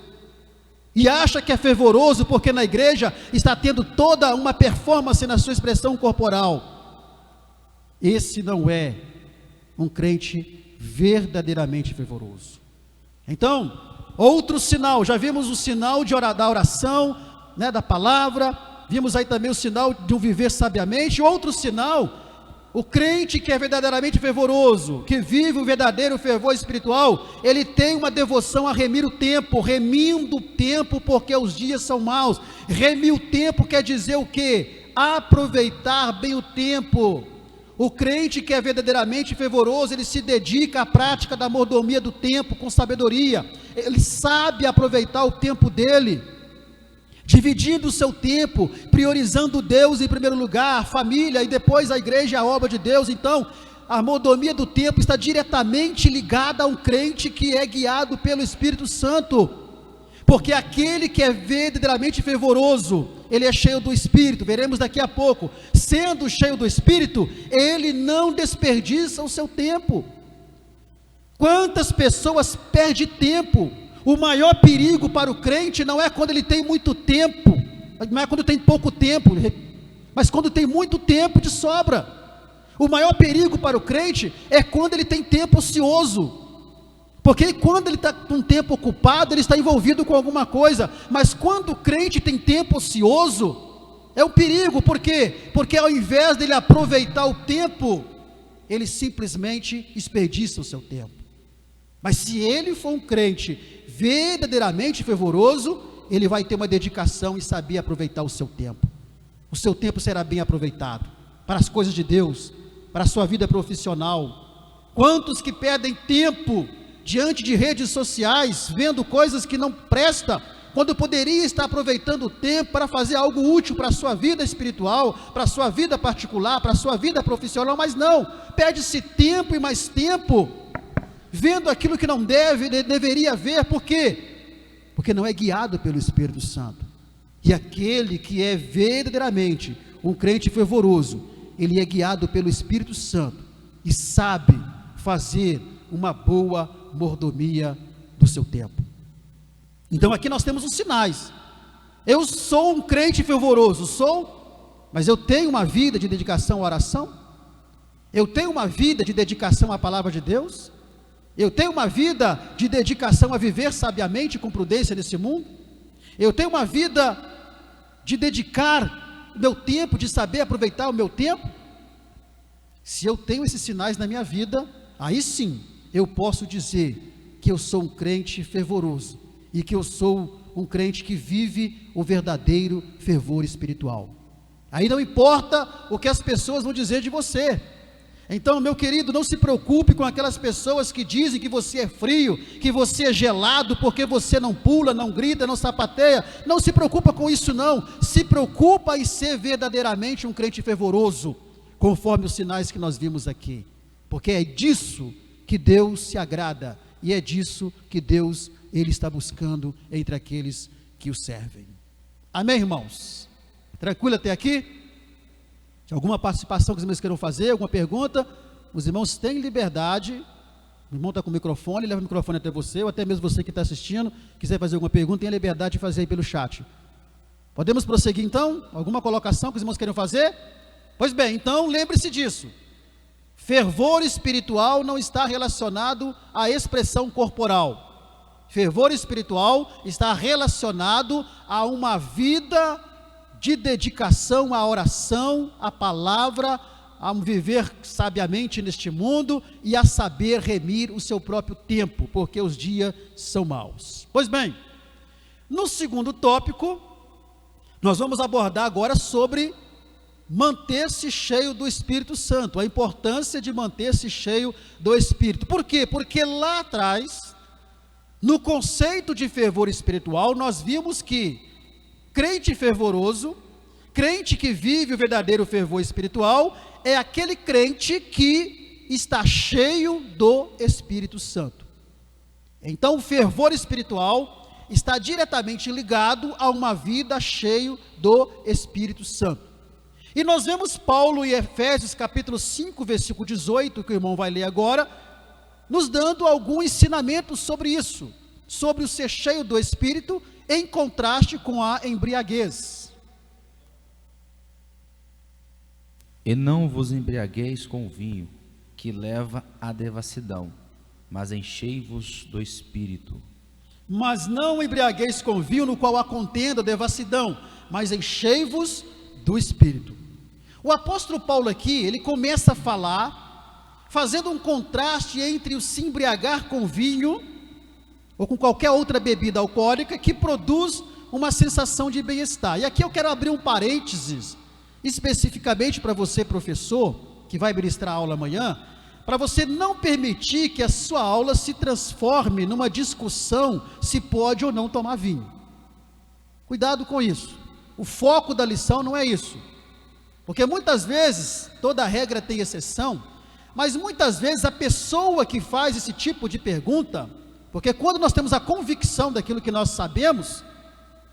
e acha que é fervoroso porque na igreja está tendo toda uma performance na sua expressão corporal, esse não é um crente verdadeiramente fervoroso. Então, outro sinal, já vimos o sinal da oração, né, da palavra, vimos aí também o sinal de um viver sabiamente. Outro sinal, o crente que é verdadeiramente fervoroso, que vive o verdadeiro fervor espiritual, ele tem uma devoção a remir o tempo, remindo o tempo porque os dias são maus. Remir o tempo quer dizer o quê? Aproveitar bem o tempo. O crente que é verdadeiramente fervoroso, ele se dedica à prática da mordomia do tempo com sabedoria, ele sabe aproveitar o tempo dele, dividindo o seu tempo, priorizando Deus em primeiro lugar, a família, e depois a igreja e a obra de Deus. Então, a mordomia do tempo está diretamente ligada a um crente que é guiado pelo Espírito Santo, porque aquele que é verdadeiramente fervoroso, ele é cheio do Espírito, veremos daqui a pouco. Sendo cheio do Espírito, ele não desperdiça o seu tempo. Quantas pessoas perdem tempo? O maior perigo para o crente não é quando ele tem muito tempo, não é quando tem pouco tempo, mas quando tem muito tempo de sobra. O maior perigo para o crente é quando ele tem tempo ocioso, porque quando ele está com tempo ocupado, ele está envolvido com alguma coisa. Mas quando o crente tem tempo ocioso, é um perigo. Por quê? Porque ao invés dele aproveitar o tempo, ele simplesmente desperdiça o seu tempo. Mas se ele for um crente verdadeiramente fervoroso, ele vai ter uma dedicação e saber aproveitar o seu tempo. O seu tempo será bem aproveitado para as coisas de Deus, para a sua vida profissional. Quantos que perdem tempo diante de redes sociais, vendo coisas que não prestam, quando poderia estar aproveitando o tempo para fazer algo útil para a sua vida espiritual, para a sua vida particular, para a sua vida profissional. Mas não, perde-se tempo e mais tempo vendo aquilo que não deveria ver. Por quê? Porque não é guiado pelo Espírito Santo. E aquele que é verdadeiramente um crente fervoroso, ele é guiado pelo Espírito Santo e sabe fazer uma boa mordomia do seu tempo. Então aqui nós temos os sinais. Eu sou um crente fervoroso, sou, mas eu tenho uma vida de dedicação à oração? Eu tenho uma vida de dedicação à palavra de Deus? Eu tenho uma vida de dedicação a viver sabiamente, com prudência nesse mundo? Eu tenho uma vida de dedicar o meu tempo, de saber aproveitar o meu tempo? Se eu tenho esses sinais na minha vida, aí sim, eu posso dizer que eu sou um crente fervoroso e que eu sou um crente que vive o verdadeiro fervor espiritual. Aí não importa o que as pessoas vão dizer de você. Então, meu querido, não se preocupe com aquelas pessoas que dizem que você é frio, que você é gelado, porque você não pula, não grita, não sapateia. Não se preocupa com isso não. Se preocupa em ser verdadeiramente um crente fervoroso, conforme os sinais que nós vimos aqui. Porque é disso que Deus se agrada, e é disso que Deus, Ele está buscando entre aqueles que o servem. Amém, irmãos? Tranquilo até aqui? Alguma participação que os irmãos queiram fazer, alguma pergunta? Os irmãos têm liberdade. O irmão está com o microfone, leva o microfone até você, ou até mesmo você que está assistindo, quiser fazer alguma pergunta, tem a liberdade de fazer aí pelo chat. Podemos prosseguir então? Alguma colocação que os irmãos queiram fazer? Pois bem, então lembre-se disso. Fervor espiritual não está relacionado à expressão corporal. Fervor espiritual está relacionado a uma vida de dedicação à oração, à palavra, a viver sabiamente neste mundo e a saber remir o seu próprio tempo, porque os dias são maus. Pois bem, no segundo tópico, nós vamos abordar agora sobre manter-se cheio do Espírito Santo, a importância de manter-se cheio do Espírito. Por quê? Porque lá atrás, no conceito de fervor espiritual, nós vimos que crente fervoroso, crente que vive o verdadeiro fervor espiritual, é aquele crente que está cheio do Espírito Santo. Então o fervor espiritual está diretamente ligado a uma vida cheia do Espírito Santo. E nós vemos Paulo em Efésios capítulo 5, versículo 18, que o irmão vai ler agora, nos dando algum ensinamento sobre isso, sobre o ser cheio do Espírito, em contraste com a embriaguez. E não vos embriagueis com o vinho, que leva à devassidão, mas enchei-vos do Espírito. Mas não embriagueis com vinho, no qual há contenda, devassidão, mas enchei-vos do Espírito. O apóstolo Paulo aqui, ele começa a falar, fazendo um contraste entre o se embriagar com vinho, ou com qualquer outra bebida alcoólica, que produz uma sensação de bem-estar. E aqui eu quero abrir um parênteses, especificamente para você, professor, que vai ministrar a aula amanhã, para você não permitir que a sua aula se transforme numa discussão se pode ou não tomar vinho. Cuidado com isso. O foco da lição não é isso. Porque muitas vezes, toda regra tem exceção, mas muitas vezes a pessoa que faz esse tipo de pergunta, porque quando nós temos a convicção daquilo que nós sabemos,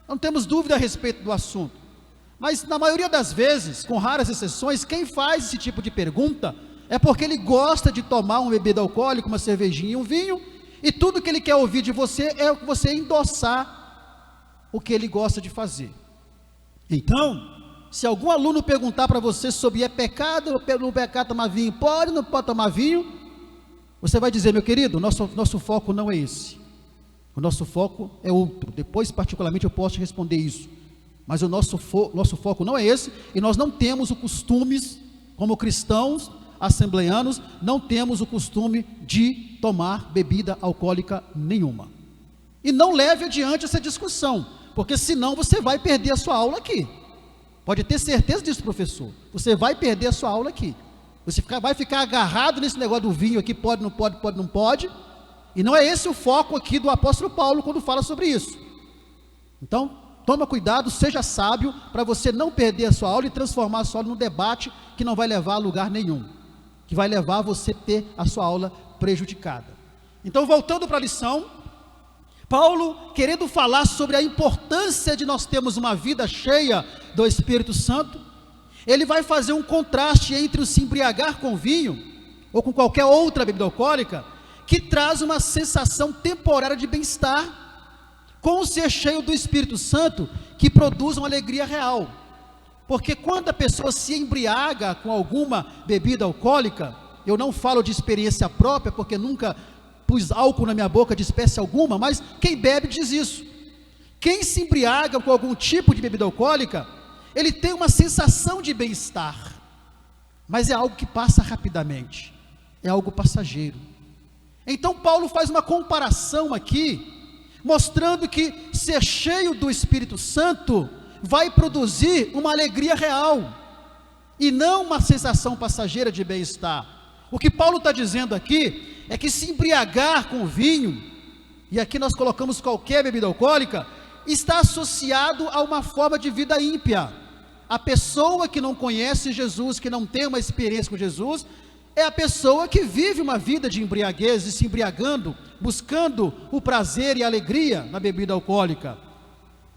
não temos dúvida a respeito do assunto. Mas na maioria das vezes, com raras exceções, quem faz esse tipo de pergunta é porque ele gosta de tomar uma bebida alcoólica, uma cervejinha e um vinho, e tudo que ele quer ouvir de você é você endossar o que ele gosta de fazer. Então, se algum aluno perguntar para você sobre é pecado ou não pecado tomar vinho, pode ou não pode tomar vinho, você vai dizer, meu querido, nosso foco não é esse. O nosso foco é outro. Depois, particularmente, eu posso te responder isso. Mas o nosso foco não é esse, e nós não temos o costume, como cristãos assembleanos, não temos o costume de tomar bebida alcoólica nenhuma. E não leve adiante essa discussão, porque senão você vai perder a sua aula aqui. Pode ter certeza disso, professor. Você vai perder a sua aula aqui. Você vai ficar agarrado nesse negócio do vinho aqui, pode, não pode, pode, não pode. E não é esse o foco aqui do apóstolo Paulo quando fala sobre isso. Então, toma cuidado, seja sábio, para você não perder a sua aula e transformar a sua aula num debate que não vai levar a lugar nenhum, que vai levar a você ter a sua aula prejudicada. Então, voltando para a lição, Paulo, querendo falar sobre a importância de nós termos uma vida cheia do Espírito Santo, ele vai fazer um contraste entre o se embriagar com vinho, ou com qualquer outra bebida alcoólica, que traz uma sensação temporária de bem-estar, com o ser cheio do Espírito Santo, que produz uma alegria real. Porque quando a pessoa se embriaga com alguma bebida alcoólica, eu não falo de experiência própria, porque nunca pus álcool na minha boca de espécie alguma, mas quem bebe diz isso. Quem se embriaga com algum tipo de bebida alcoólica, ele tem uma sensação de bem-estar, mas é algo que passa rapidamente, é algo passageiro. Então Paulo faz uma comparação aqui, mostrando que ser cheio do Espírito Santo vai produzir uma alegria real, e não uma sensação passageira de bem-estar. O que Paulo está dizendo aqui, é que se embriagar com vinho, e aqui nós colocamos qualquer bebida alcoólica, está associado a uma forma de vida ímpia. A pessoa que não conhece Jesus, que não tem uma experiência com Jesus, é a pessoa que vive uma vida de embriaguez, e se embriagando, buscando o prazer e a alegria na bebida alcoólica.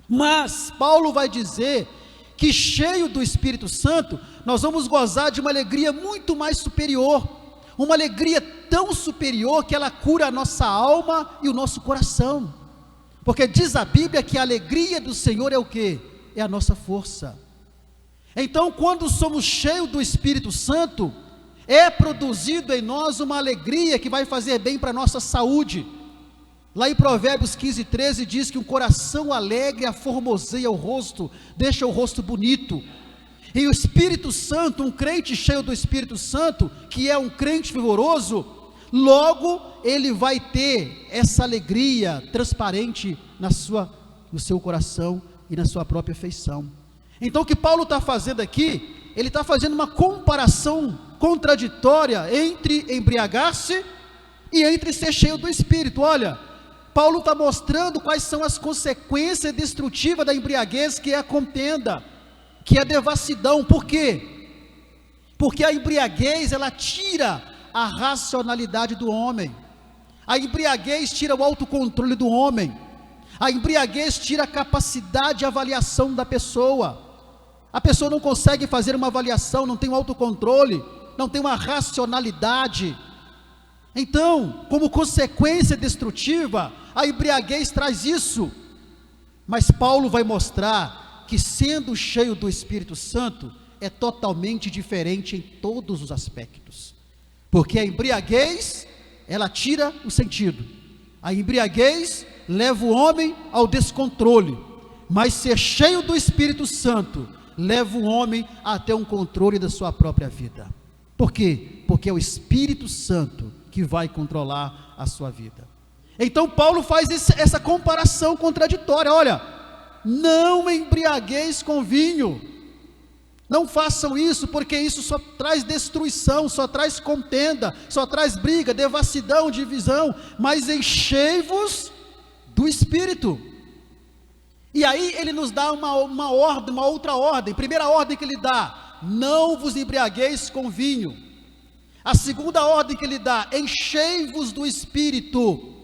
Mas Paulo vai dizer que cheio do Espírito Santo, nós vamos gozar de uma alegria muito mais superior, uma alegria tão superior que ela cura a nossa alma e o nosso coração, porque diz a Bíblia que a alegria do Senhor é o quê? É a nossa força. Então, quando somos cheios do Espírito Santo, é produzido em nós uma alegria que vai fazer bem para a nossa saúde. Lá em Provérbios 15:13 diz que um coração alegre aformoseia o rosto, deixa o rosto bonito. E o Espírito Santo, um crente cheio do Espírito Santo, que é um crente fervoroso, logo ele vai ter essa alegria transparente no seu coração e na sua própria feição. Então o que Paulo está fazendo aqui, ele está fazendo uma comparação contraditória entre embriagar-se e entre ser cheio do Espírito. Olha, Paulo está mostrando quais são as consequências destrutivas da embriaguez, que é a contenda, que é a devassidão. Por quê? Porque a embriaguez, ela tira a racionalidade do homem, a embriaguez tira o autocontrole do homem, a embriaguez tira a capacidade de avaliação da pessoa. A pessoa não consegue fazer uma avaliação, não tem um autocontrole, não tem uma racionalidade. Então, como consequência destrutiva, a embriaguez traz isso. Mas Paulo vai mostrar que, sendo cheio do Espírito Santo, é totalmente diferente em todos os aspectos. Porque a embriaguez, ela tira o sentido. A embriaguez leva o homem ao descontrole. Mas ser cheio do Espírito Santo leva o homem a ter um controle da sua própria vida. Por quê? Porque é o Espírito Santo que vai controlar a sua vida. Então Paulo faz essa comparação contraditória. Olha, não embriagueis com vinho, não façam isso, porque isso só traz destruição, só traz contenda, só traz briga, devassidão, divisão, mas enchei-vos do Espírito. E aí ele nos dá uma ordem, uma outra ordem. Primeira ordem que ele dá: não vos embriagueis com vinho. A segunda ordem que ele dá: enchei-vos do Espírito.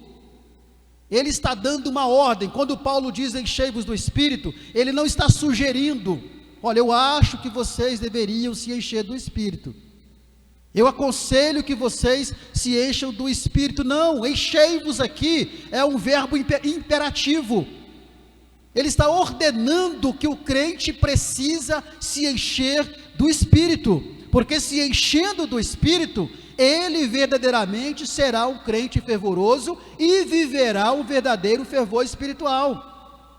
Ele está dando uma ordem. Quando Paulo diz enchei-vos do Espírito, ele não está sugerindo: olha, eu acho que vocês deveriam se encher do Espírito, eu aconselho que vocês se encham do Espírito. Não, enchei-vos aqui é um verbo imperativo. Ele está ordenando que o crente precisa se encher do Espírito, porque se enchendo do Espírito, ele verdadeiramente será um crente fervoroso e viverá um verdadeiro fervor espiritual.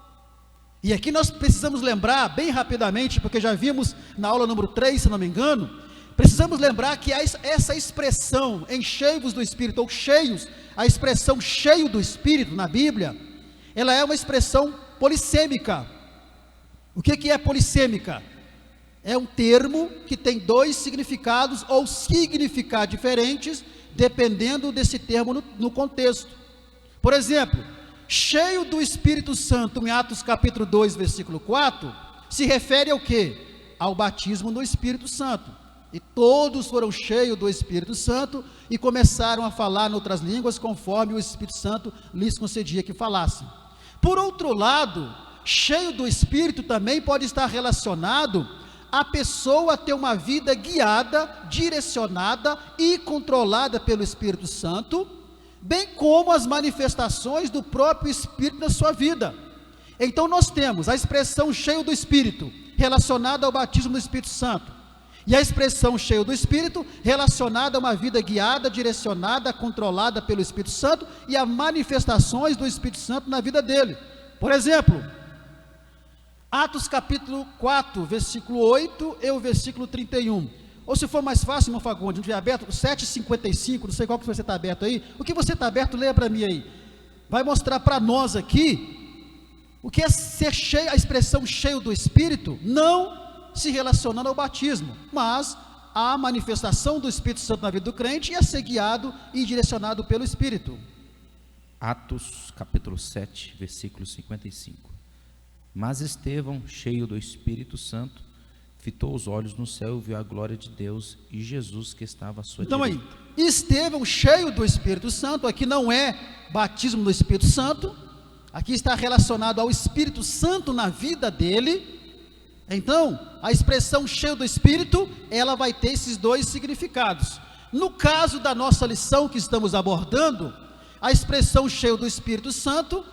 E aqui nós precisamos lembrar bem rapidamente, porque já vimos na aula número 3, se não me engano, precisamos lembrar que essa expressão enchei-vos do Espírito, ou cheios, a expressão cheio do Espírito na Bíblia, ela é uma expressão polissêmica. O que é polissêmica? É um termo que tem dois significados ou significados diferentes, dependendo desse termo no contexto. Por exemplo, cheio do Espírito Santo, em Atos capítulo 2, versículo 4, se refere ao quê? Ao batismo no Espírito Santo. E todos foram cheios do Espírito Santo e começaram a falar em outras línguas, conforme o Espírito Santo lhes concedia que falassem. Por outro lado, cheio do Espírito também pode estar relacionado a pessoa ter uma vida guiada, direcionada e controlada pelo Espírito Santo, bem como as manifestações do próprio Espírito na sua vida. Então nós temos a expressão cheio do Espírito, relacionada ao batismo do Espírito Santo, e a expressão cheio do Espírito, relacionada a uma vida guiada, direcionada, controlada pelo Espírito Santo, e a manifestações do Espírito Santo na vida dele. Por exemplo, Atos capítulo 4, versículo 8 e o versículo 31. Ou se for mais fácil, irmão Fagundes, não tiver aberto, 7,55, não sei qual que você está aberto aí. O que você está aberto, leia para mim aí. Vai mostrar para nós aqui o que é ser cheio, a expressão cheio do Espírito, não se relacionando ao batismo, mas a manifestação do Espírito Santo na vida do crente e a ser guiado e direcionado pelo Espírito. Atos capítulo 7, versículo 55. Mas Estevão, cheio do Espírito Santo, fitou os olhos no céu e viu a glória de Deus e Jesus que estava à sua direita. Então aí, Estevão cheio do Espírito Santo, aqui não é batismo do Espírito Santo, aqui está relacionado ao Espírito Santo na vida dele. Então, a expressão cheio do Espírito, ela vai ter esses dois significados. No caso da nossa lição que estamos abordando, a expressão cheio do Espírito Santo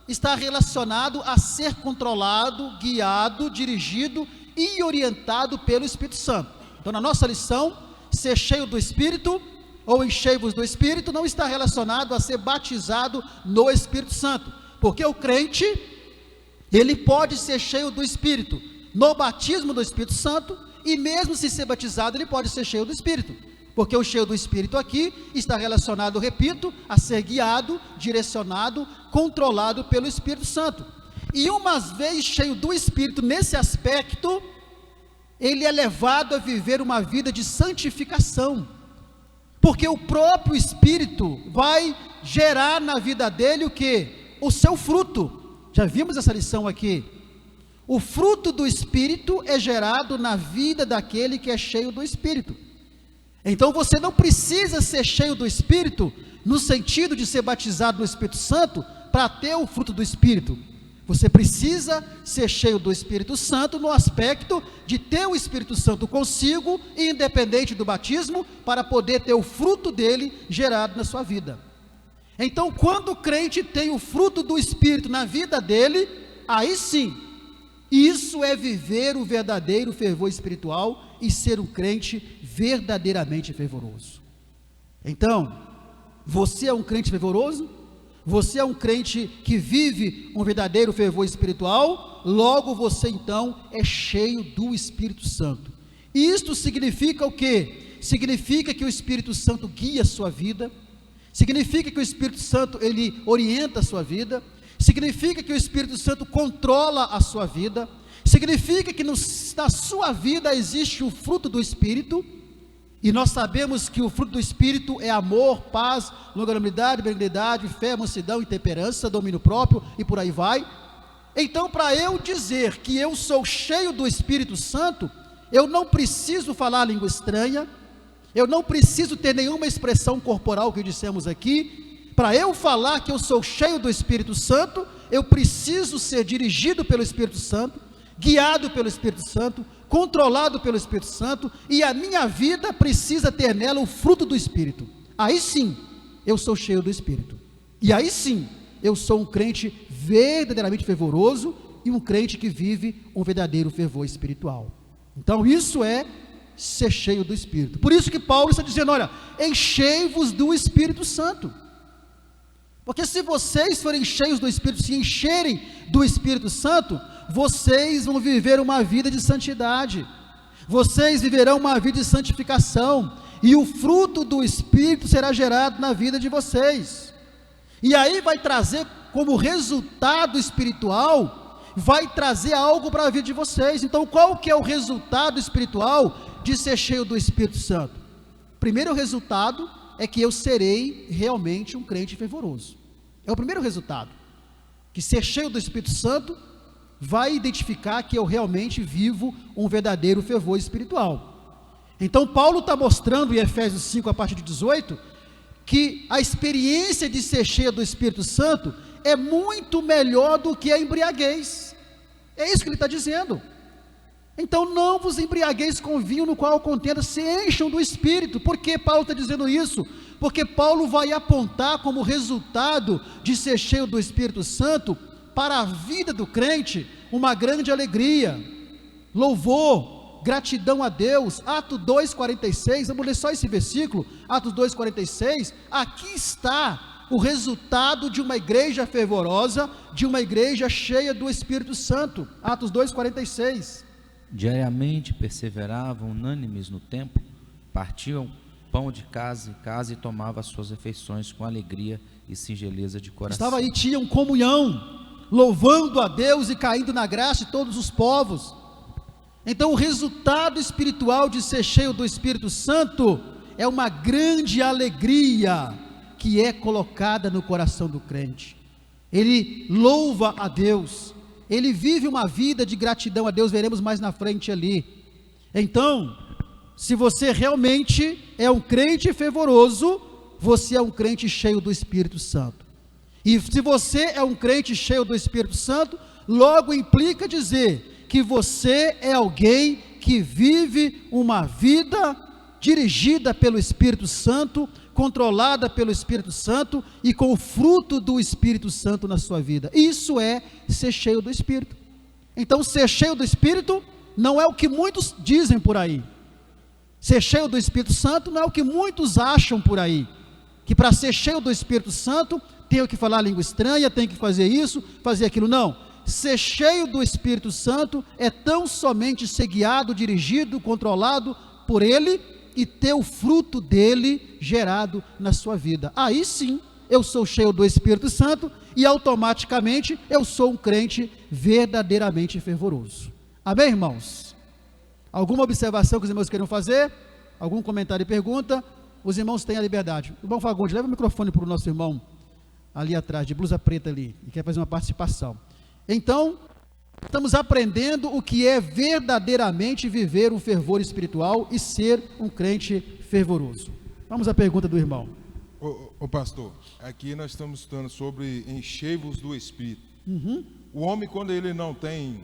está relacionado a ser controlado, guiado, dirigido e orientado pelo Espírito Santo. Então, na nossa lição, ser cheio do Espírito ou enchei-vos do Espírito não está relacionado a ser batizado no Espírito Santo, porque o crente, ele pode ser cheio do Espírito no batismo do Espírito Santo, e mesmo se ser batizado, ele pode ser cheio do Espírito, porque o cheio do Espírito aqui está relacionado, repito, a ser guiado, direcionado, controlado pelo Espírito Santo. E uma vez cheio do Espírito nesse aspecto, ele é levado a viver uma vida de santificação, porque o próprio Espírito vai gerar na vida dele o que? O seu fruto. Já vimos essa lição aqui. O fruto do Espírito é gerado na vida daquele que é cheio do Espírito. Então você não precisa ser cheio do Espírito, no sentido de ser batizado no Espírito Santo, para ter o fruto do Espírito. Você precisa ser cheio do Espírito Santo no aspecto de ter o Espírito Santo consigo, independente do batismo, para poder ter o fruto dele gerado na sua vida. Então, quando o crente tem o fruto do Espírito na vida dele, aí sim, isso é viver o verdadeiro fervor espiritual e ser um crente verdadeiramente fervoroso. Então, você é um crente fervoroso? Você é um crente que vive um verdadeiro fervor espiritual? Logo você então é cheio do Espírito Santo. Isto significa o quê? Significa que o Espírito Santo guia a sua vida, significa que o Espírito Santo ele orienta a sua vida, significa que o Espírito Santo controla a sua vida, significa que na sua vida existe o fruto do Espírito, e nós sabemos que o fruto do Espírito é amor, paz, longanimidade, benignidade, fé, mansidão e temperança, domínio próprio e por aí vai. Então, para eu dizer que eu sou cheio do Espírito Santo, eu não preciso falar língua estranha, eu não preciso ter nenhuma expressão corporal que dissemos aqui. Para eu falar que eu sou cheio do Espírito Santo, eu preciso ser dirigido pelo Espírito Santo, guiado pelo Espírito Santo, controlado pelo Espírito Santo, e a minha vida precisa ter nela o fruto do Espírito. Aí sim, eu sou cheio do Espírito. E aí sim, eu sou um crente verdadeiramente fervoroso e um crente que vive um verdadeiro fervor espiritual. Então isso é ser cheio do Espírito. Por isso que Paulo está dizendo, olha, enchei-vos do Espírito Santo. Porque se vocês forem cheios do Espírito, se encherem do Espírito Santo, vocês vão viver uma vida de santidade, vocês viverão uma vida de santificação, e o fruto do Espírito será gerado na vida de vocês, e aí vai trazer como resultado espiritual, vai trazer algo para a vida de vocês. Então qual que é o resultado espiritual de ser cheio do Espírito Santo? Primeiro resultado é que eu serei realmente um crente fervoroso. É o primeiro resultado, que ser cheio do Espírito Santo vai identificar que eu realmente vivo um verdadeiro fervor espiritual. Então Paulo está mostrando em Efésios 5 a partir de 18, que a experiência de ser cheio do Espírito Santo é muito melhor do que a embriaguez. É isso que ele está dizendo. Então não vos embriagueis com vinho no qual contenda, se encham do Espírito. Por que Paulo está dizendo isso? Porque Paulo vai apontar como resultado de ser cheio do Espírito Santo, para a vida do crente, uma grande alegria, louvor, gratidão a Deus. Atos 2,46, vamos ler só esse versículo, Atos 2,46, aqui está o resultado de uma igreja fervorosa, de uma igreja cheia do Espírito Santo. Atos 2,46. Diariamente perseveravam unânimes no templo, partiam pão de casa em casa e tomavam as suas refeições com alegria e singeleza de coração. Estava aí, tinham comunhão, louvando a Deus e caindo na graça de todos os povos. Então o resultado espiritual de ser cheio do Espírito Santo é uma grande alegria que é colocada no coração do crente. Ele louva a Deus, ele vive uma vida de gratidão a Deus, veremos mais na frente ali. Então, se você realmente é um crente fervoroso, você é um crente cheio do Espírito Santo. E se você é um crente cheio do Espírito Santo, logo implica dizer que você é alguém que vive uma vida dirigida pelo Espírito Santo, controlada pelo Espírito Santo e com o fruto do Espírito Santo na sua vida. Isso é ser cheio do Espírito. Então, ser cheio do Espírito não é o que muitos dizem por aí. Ser cheio do Espírito Santo não é o que muitos acham por aí, que para ser cheio do Espírito Santo tenho que falar língua estranha, tenho que fazer isso, fazer aquilo. Não, ser cheio do Espírito Santo é tão somente ser guiado, dirigido, controlado por Ele e ter o fruto dele gerado na sua vida. Aí sim, eu sou cheio do Espírito Santo e automaticamente eu sou um crente verdadeiramente fervoroso. Amém, irmãos? Alguma observação que os irmãos queiram fazer? Algum comentário e pergunta? Os irmãos têm a liberdade. Irmão Fagundes, leva o microfone para o nosso irmão ali atrás, de blusa preta ali, e quer fazer uma participação. Então, estamos aprendendo o que é verdadeiramente viver um fervor espiritual e ser um crente fervoroso. Vamos à pergunta do irmão. Ô pastor, aqui nós estamos estudando sobre enchei-vos do Espírito. O homem, quando ele não tem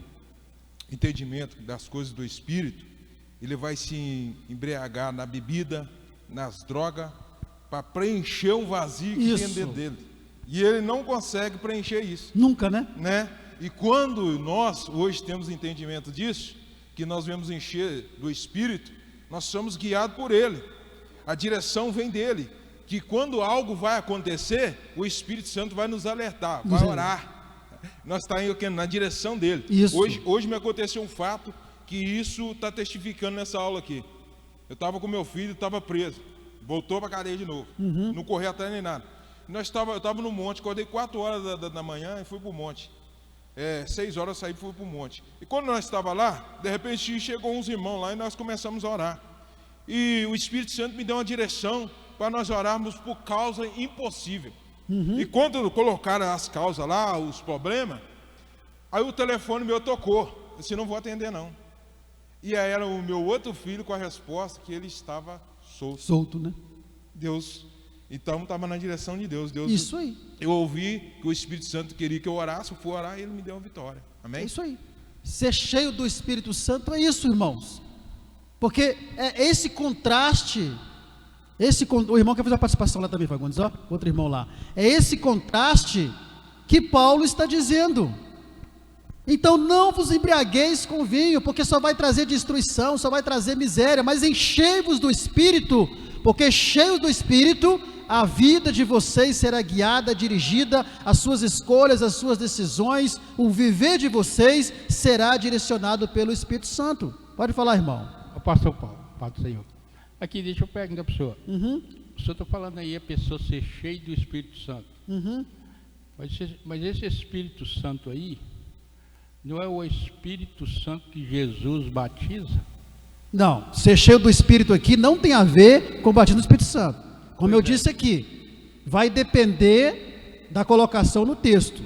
entendimento das coisas do Espírito, ele vai se embriagar na bebida, nas drogas, para preencher um vazio que tem dentro dele. E ele não consegue preencher isso. Nunca, né? E quando nós hoje temos entendimento disso, que nós vamos encher do Espírito, nós somos guiados por Ele. A direção vem dele. Que quando algo vai acontecer, o Espírito Santo vai nos alertar, vai orar. Nós estamos aqui na direção dele. Hoje me aconteceu um fato que isso está testificando nessa aula aqui. Eu estava com meu filho, estava preso. Voltou para a cadeia de novo. Não correu atrás nem nada. Eu estava no monte, acordei 4 horas da manhã e fui para o monte. 6 horas eu saí e fui para o monte. E quando nós estávamos lá, de repente chegou uns irmãos lá e nós começamos a orar. E o Espírito Santo me deu uma direção para nós orarmos por causa impossível. E quando colocaram as causas lá, os problemas, aí o telefone meu tocou. Eu disse, não vou atender não. E aí era o meu outro filho com a resposta que ele estava solto. Solto, né? Deus... Então estava na direção de Deus. Isso aí. Eu ouvi que o Espírito Santo queria que eu orasse, eu fui orar e ele me deu uma vitória. Amém? É isso aí. Ser cheio do Espírito Santo é isso, irmãos. Porque é esse contraste, o irmão quer fazer a participação lá também, Fagundes, ó, outro irmão lá. É esse contraste que Paulo está dizendo. Então não vos embriagueis com vinho, porque só vai trazer destruição, só vai trazer miséria, mas enchei-vos do Espírito, porque cheios do Espírito, a vida de vocês será guiada, dirigida, as suas escolhas, as suas decisões, o viver de vocês será direcionado pelo Espírito Santo. Pode falar, irmão. Pastor Paulo, Pai do Senhor. Aqui, deixa eu perguntar para o senhor. O senhor está falando aí a pessoa ser cheia do Espírito Santo. Mas esse Espírito Santo aí, não é o Espírito Santo que Jesus batiza? Não, ser cheio do Espírito aqui não tem a ver com o batismo do Espírito Santo. Como eu disse aqui, vai depender da colocação no texto.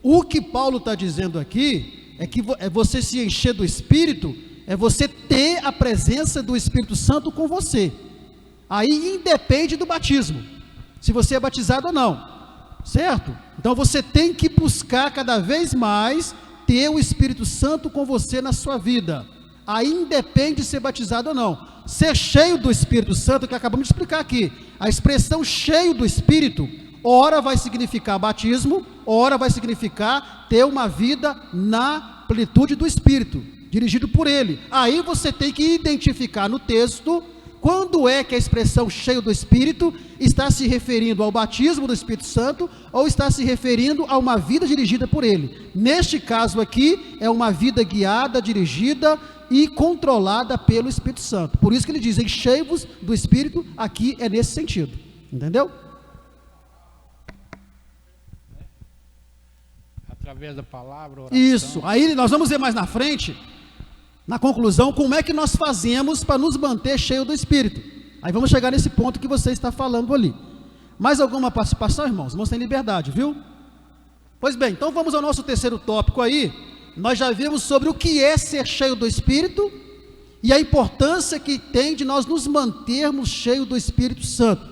O que Paulo está dizendo aqui é que você se encher do Espírito, é você ter a presença do Espírito Santo com você. Aí independe do batismo, se você é batizado ou não, certo? Então você tem que buscar cada vez mais ter o Espírito Santo com você na sua vida. aí independe de ser batizado ou não. Ser cheio do Espírito Santo, que acabamos de explicar aqui, a expressão cheio do Espírito, ora vai significar batismo, ora vai significar ter uma vida na plenitude do Espírito, dirigido por Ele. Aí você tem que identificar no texto quando é que a expressão cheio do Espírito está se referindo ao batismo do Espírito Santo ou está se referindo a uma vida dirigida por Ele. Neste caso aqui, é uma vida guiada, dirigida e controlada pelo Espírito Santo. Por isso que ele diz, enchei-vos do Espírito, aqui é nesse sentido. Entendeu? Através da palavra, oração. Isso, aí nós vamos ver mais na frente, na conclusão, como é que nós fazemos para nos manter cheio do Espírito. Aí vamos chegar nesse ponto que você está falando ali. Mais alguma participação, irmãos? Irmãos, tem liberdade, viu? Pois bem, então vamos ao nosso terceiro tópico aí. Nós já vimos sobre o que é ser cheio do Espírito e a importância que tem de nós nos mantermos cheios do Espírito Santo.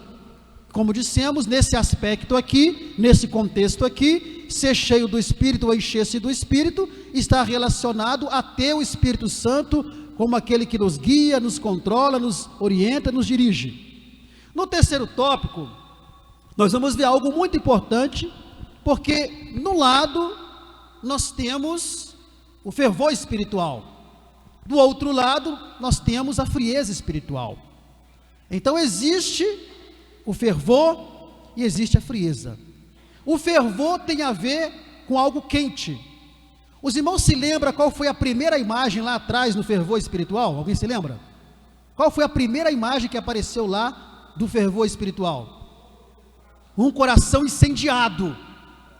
Como dissemos, nesse aspecto aqui, nesse contexto aqui, ser cheio do Espírito ou encher-se do Espírito está relacionado a ter o Espírito Santo como aquele que nos guia, nos controla, nos orienta, nos dirige. No terceiro tópico, nós vamos ver algo muito importante, porque no lado nós temos o fervor espiritual, do outro lado nós temos a frieza espiritual. Então existe o fervor e existe a frieza. O fervor tem a ver com algo quente. Os irmãos se lembram qual foi a primeira imagem lá atrás no fervor espiritual? Alguém se lembra? Qual foi a primeira imagem que apareceu lá do fervor espiritual? Um coração incendiado,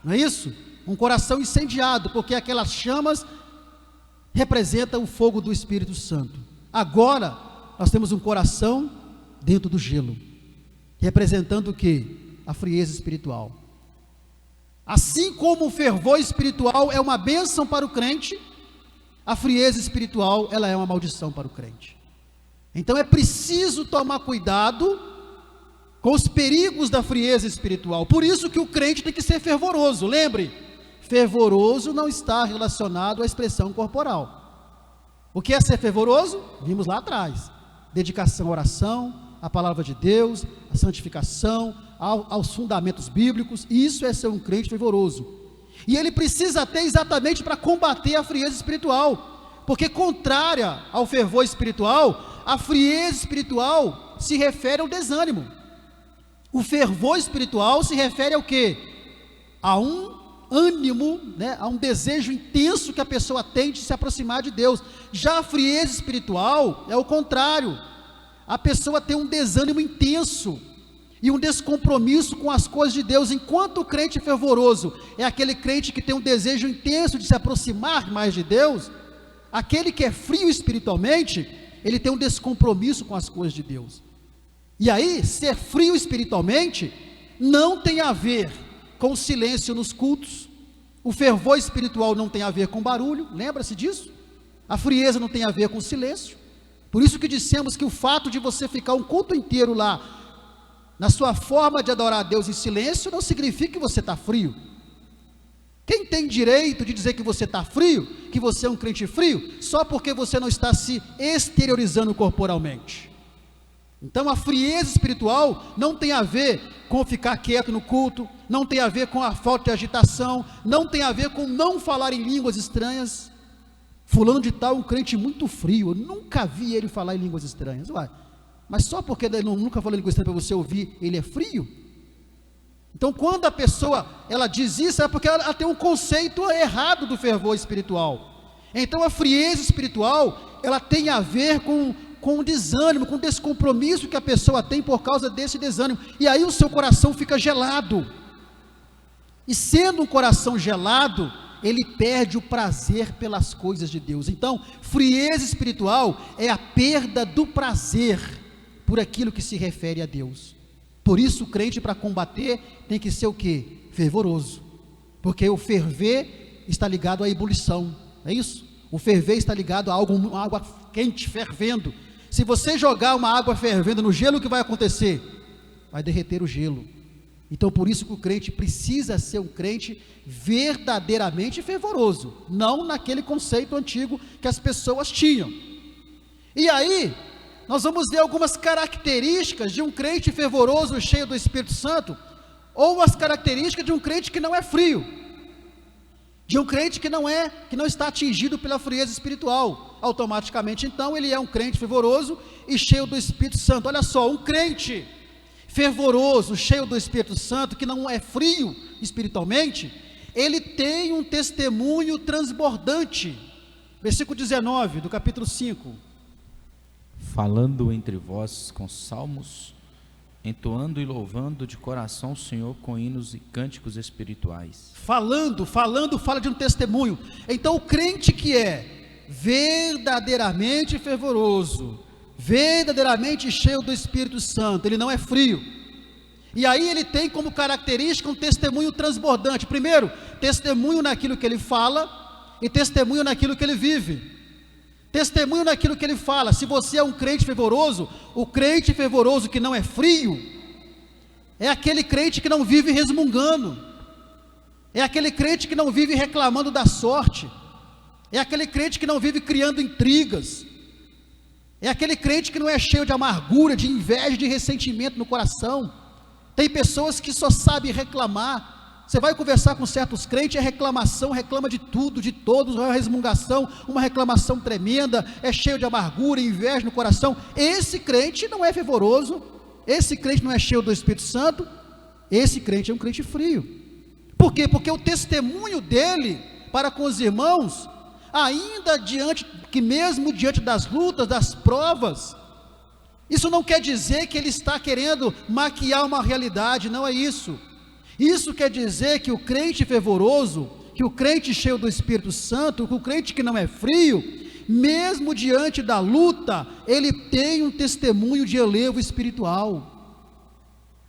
não é isso? Um coração incendiado, porque aquelas chamas representam o fogo do Espírito Santo. Agora, nós temos um coração dentro do gelo, representando o quê? A frieza espiritual. Assim como o fervor espiritual é uma bênção para o crente, a frieza espiritual, ela é uma maldição para o crente. Então é preciso tomar cuidado com os perigos da frieza espiritual. Por isso que o crente tem que ser fervoroso. Lembre, fervoroso não está relacionado à expressão corporal. O que é ser fervoroso? Vimos lá atrás. Dedicação à oração, à palavra de Deus, à santificação, aos fundamentos bíblicos. Isso é ser um crente fervoroso. E ele precisa ter exatamente para combater a frieza espiritual. Porque contrária ao fervor espiritual, a frieza espiritual se refere ao desânimo. O fervor espiritual se refere ao quê? A um ânimo, né? A um desejo intenso que a pessoa tem de se aproximar de Deus. Já a frieza espiritual é o contrário. A pessoa tem um desânimo intenso e um descompromisso com as coisas de Deus. Enquanto o crente fervoroso é aquele crente que tem um desejo intenso de se aproximar mais de Deus, aquele que é frio espiritualmente, ele tem um descompromisso com as coisas de Deus. E aí, ser frio espiritualmente não tem a ver com silêncio nos cultos. O fervor espiritual não tem a ver com barulho, lembra-se disso? A frieza não tem a ver com silêncio. Por isso que dissemos que o fato de você ficar um culto inteiro lá, na sua forma de adorar a Deus em silêncio, não significa que você está frio. Quem tem direito de dizer que você está frio, que você é um crente frio, só porque você não está se exteriorizando corporalmente? Então a frieza espiritual não tem a ver com ficar quieto no culto, não tem a ver com a falta de agitação, não tem a ver com não falar em línguas estranhas. Fulano de tal é um crente muito frio, eu nunca vi ele falar em línguas estranhas. Uai, mas só porque ele nunca falou em língua estranha para você ouvir, ele é frio? Então quando a pessoa ela diz isso, é porque ela tem um conceito errado do fervor espiritual. Então a frieza espiritual, ela tem a ver com o desânimo, com o descompromisso que a pessoa tem por causa desse desânimo, e aí o seu coração fica gelado, e sendo um coração gelado, ele perde o prazer pelas coisas de Deus. Então, frieza espiritual é a perda do prazer por aquilo que se refere a Deus. Por isso o crente, para combater, tem que ser o quê? Fervoroso, porque o ferver está ligado à ebulição, é isso? O ferver está ligado a uma água quente, fervendo. Se você jogar uma água fervendo no gelo, o que vai acontecer? Vai derreter o gelo. Então por isso que o crente precisa ser um crente verdadeiramente fervoroso, não naquele conceito antigo que as pessoas tinham. E aí, nós vamos ver algumas características de um crente fervoroso, cheio do Espírito Santo, ou as características de um crente que não é frio, de um crente que não está atingido pela frieza espiritual. Automaticamente, então, ele é um crente fervoroso e cheio do Espírito Santo. Olha só, um crente fervoroso, cheio do Espírito Santo, que não é frio espiritualmente, ele tem um testemunho transbordante. Versículo 19 do capítulo 5. Falando entre vós com salmos, entoando e louvando de coração o Senhor com hinos e cânticos espirituais. Falando, fala de um testemunho. Então o crente que é verdadeiramente fervoroso, verdadeiramente cheio do Espírito Santo, ele não é frio. E aí ele tem como característica um testemunho transbordante. Primeiro, testemunho naquilo que ele fala e testemunho naquilo que ele vive. Testemunho naquilo que ele fala. Se você é um crente fervoroso, o crente fervoroso que não é frio, é aquele crente que não vive resmungando, é aquele crente que não vive reclamando da sorte, é aquele crente que não vive criando intrigas, é aquele crente que não é cheio de amargura, de inveja, de ressentimento no coração. Tem pessoas que só sabem reclamar. Você vai conversar com certos crentes, é reclamação, reclama de tudo, de todos, é uma resmungação, uma reclamação tremenda, é cheio de amargura, inveja no coração. Esse crente não é fervoroso, esse crente não é cheio do Espírito Santo, esse crente é um crente frio. Por quê? Porque o testemunho dele para com os irmãos, ainda mesmo diante das lutas, das provas, isso não quer dizer que ele está querendo maquiar uma realidade, não é isso. Isso quer dizer que o crente fervoroso, que o crente cheio do Espírito Santo, que o crente que não é frio, mesmo diante da luta, ele tem um testemunho de elevo espiritual.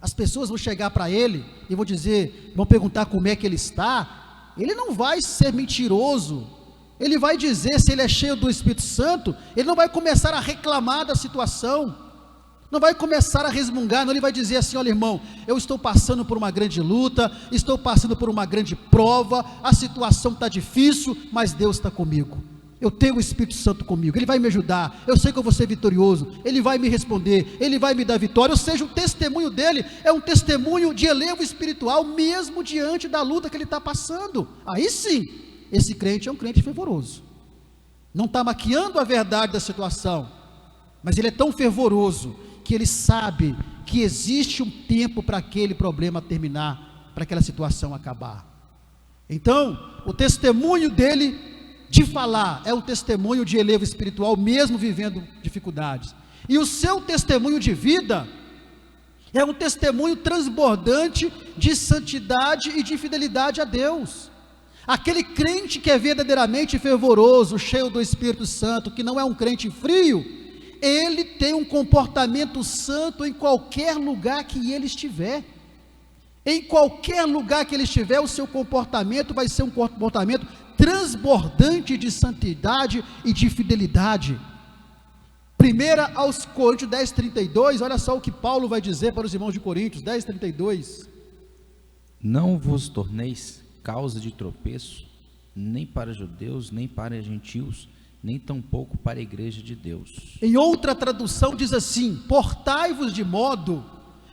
As pessoas vão chegar para ele e vão perguntar como é que ele está. Ele não vai ser mentiroso, ele vai dizer, se ele é cheio do Espírito Santo, ele não vai começar a reclamar da situação, não vai começar a resmungar, não, ele vai dizer assim: olha, irmão, eu estou passando por uma grande luta, estou passando por uma grande prova, a situação está difícil, mas Deus está comigo, eu tenho o Espírito Santo comigo, Ele vai me ajudar, eu sei que eu vou ser vitorioso, Ele vai me responder, Ele vai me dar vitória. Ou seja, o testemunho dele é um testemunho de elevo espiritual, mesmo diante da luta que ele está passando. Aí sim, esse crente é um crente fervoroso, não está maquiando a verdade da situação, mas ele é tão fervoroso que ele sabe que existe um tempo para aquele problema terminar, para aquela situação acabar. Então, o testemunho dele de falar é um testemunho de elevo espiritual, mesmo vivendo dificuldades. E o seu testemunho de vida é um testemunho transbordante de santidade e de fidelidade a Deus. Aquele crente que é verdadeiramente fervoroso, cheio do Espírito Santo, que não é um crente frio, ele tem um comportamento santo em qualquer lugar que ele estiver. Em qualquer lugar que ele estiver, o seu comportamento vai ser um comportamento transbordante de santidade e de fidelidade. 1 aos Coríntios 10:32, olha só o que Paulo vai dizer para os irmãos de Coríntios, 10:32. Não vos torneis causa de tropeço, nem para judeus, nem para gentios, nem tampouco para a igreja de Deus. Em outra tradução diz assim: portai-vos de modo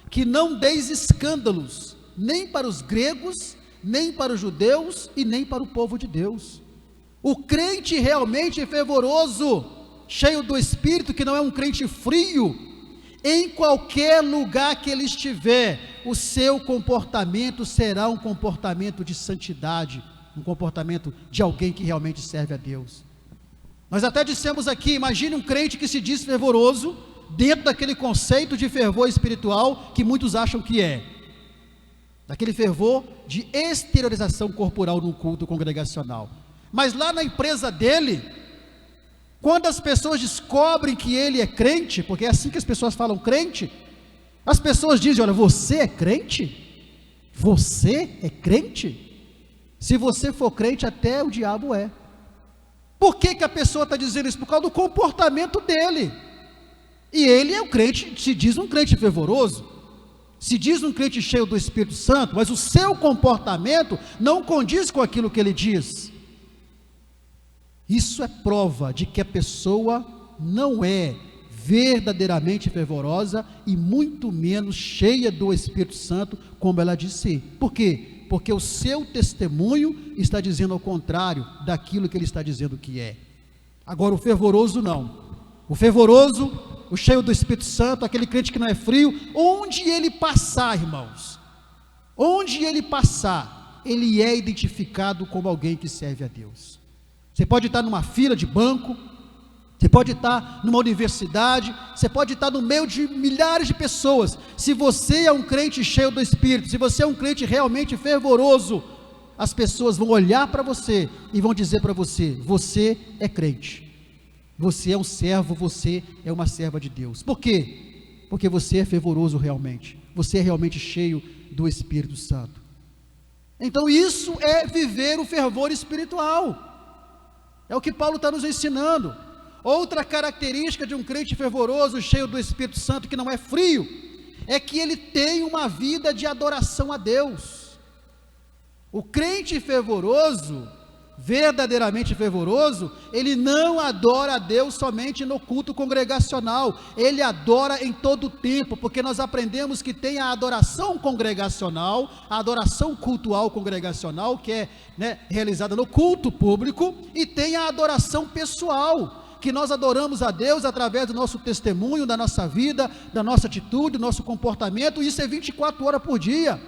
que não deis escândalos, nem para os gregos, nem para os judeus, e nem para o povo de Deus. O crente realmente fervoroso, cheio do Espírito, que não é um crente frio, em qualquer lugar que ele estiver, o seu comportamento será um comportamento de santidade, um comportamento de alguém que realmente serve a Deus. Nós até dissemos aqui, imagine um crente que se diz fervoroso, dentro daquele conceito de fervor espiritual, que muitos acham que é, daquele fervor de exteriorização corporal num culto congregacional. Mas lá na empresa dele, quando as pessoas descobrem que ele é crente, porque é assim que as pessoas falam crente, as pessoas dizem: olha, você é crente? Você é crente? Se você for crente, até o diabo é. Por que a pessoa está dizendo isso? Por causa do comportamento dele. E ele é um crente, se diz um crente fervoroso, se diz um crente cheio do Espírito Santo, mas o seu comportamento não condiz com aquilo que ele diz. Isso é prova de que a pessoa não é verdadeiramente fervorosa e muito menos cheia do Espírito Santo, como ela diz ser. Por quê? Porque o seu testemunho está dizendo ao contrário daquilo que ele está dizendo que é. Agora o fervoroso não. O fervoroso, o cheio do Espírito Santo, aquele crente que não é frio, onde ele passar, irmãos, onde ele passar, ele é identificado como alguém que serve a Deus. Você pode estar numa fila de banco, você pode estar numa universidade, você pode estar no meio de milhares de pessoas. Se você é um crente cheio do Espírito, se você é um crente realmente fervoroso, as pessoas vão olhar para você e vão dizer para você: você é crente, você é um servo, você é uma serva de Deus. Por quê? Porque você é fervoroso realmente, você é realmente cheio do Espírito Santo. Então isso é viver o fervor espiritual, é o que Paulo está nos ensinando. Outra característica de um crente fervoroso, cheio do Espírito Santo, que não é frio, é que ele tem uma vida de adoração a Deus. O crente fervoroso, verdadeiramente fervoroso, ele não adora a Deus somente no culto congregacional, ele adora em todo o tempo, porque nós aprendemos que tem a adoração congregacional, a adoração cultual congregacional, que é realizada no culto público, e tem a adoração pessoal, que nós adoramos a Deus através do nosso testemunho, da nossa vida, da nossa atitude, do nosso comportamento. Isso é 24 horas por dia.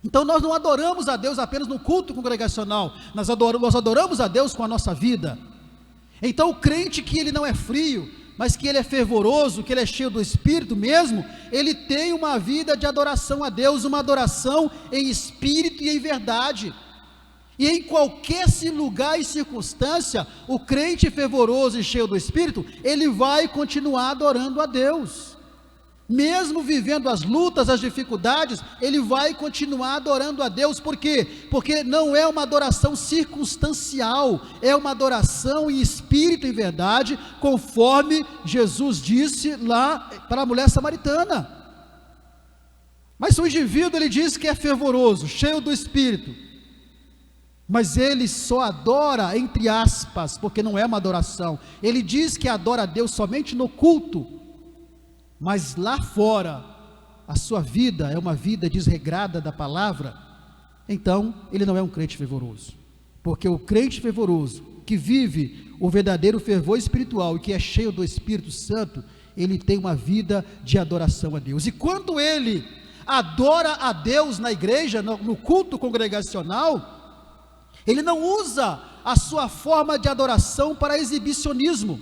Então nós não adoramos a Deus apenas no culto congregacional, nós adoramos a Deus com a nossa vida. Então o crente que ele não é frio, mas que ele é fervoroso, que ele é cheio do Espírito mesmo, ele tem uma vida de adoração a Deus, uma adoração em espírito e em verdade. E em qualquer lugar e circunstância, o crente fervoroso e cheio do Espírito, ele vai continuar adorando a Deus. Mesmo vivendo as lutas, as dificuldades, ele vai continuar adorando a Deus. Por quê? Porque não é uma adoração circunstancial, é uma adoração em espírito e verdade, conforme Jesus disse lá para a mulher samaritana. Mas o indivíduo, ele diz que é fervoroso, cheio do Espírito, mas ele só adora, entre aspas, porque não é uma adoração. Ele diz que adora a Deus somente no culto, mas lá fora, a sua vida é uma vida desregrada da palavra. Então, ele não é um crente fervoroso, porque o crente fervoroso, que vive o verdadeiro fervor espiritual, e que é cheio do Espírito Santo, ele tem uma vida de adoração a Deus. E quando ele adora a Deus na igreja, no culto congregacional, ele não usa a sua forma de adoração para exibicionismo,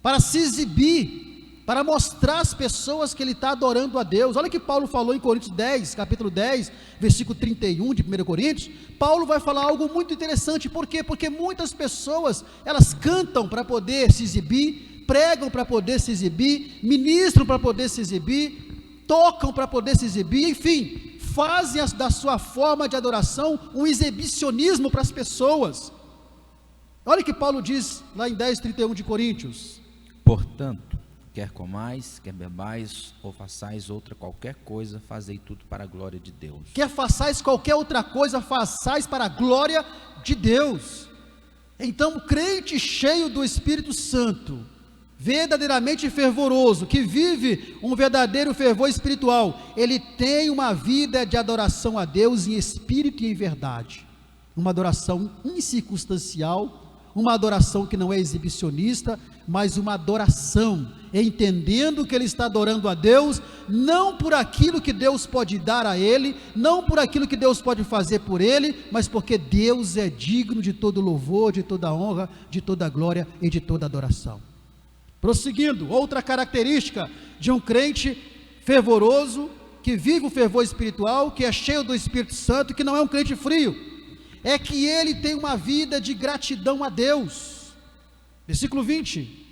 para se exibir, para mostrar às pessoas que ele está adorando a Deus. Olha o que Paulo falou em Coríntios 10, capítulo 10, versículo 31 de 1 Coríntios. Paulo vai falar algo muito interessante. Por quê? Porque muitas pessoas, elas cantam para poder se exibir, pregam para poder se exibir, ministram para poder se exibir, tocam para poder se exibir, enfim, fazem da sua forma de adoração um exibicionismo para as pessoas. Olha o que Paulo diz lá em 10:31 de Coríntios: portanto, quer comais, quer bebais, ou façais outra qualquer coisa, fazei tudo para a glória de Deus. Quer façais qualquer outra coisa, façais para a glória de Deus. Então, o crente cheio do Espírito Santo, verdadeiramente fervoroso, que vive um verdadeiro fervor espiritual, ele tem uma vida de adoração a Deus em espírito e em verdade, uma adoração incircunstancial, uma adoração que não é exibicionista, mas uma adoração, entendendo que ele está adorando a Deus, não por aquilo que Deus pode dar a ele, não por aquilo que Deus pode fazer por ele, mas porque Deus é digno de todo louvor, de toda honra, de toda glória e de toda adoração. Prosseguindo, outra característica de um crente fervoroso, que vive o fervor espiritual, que é cheio do Espírito Santo, que não é um crente frio, é que ele tem uma vida de gratidão a Deus. Versículo 20,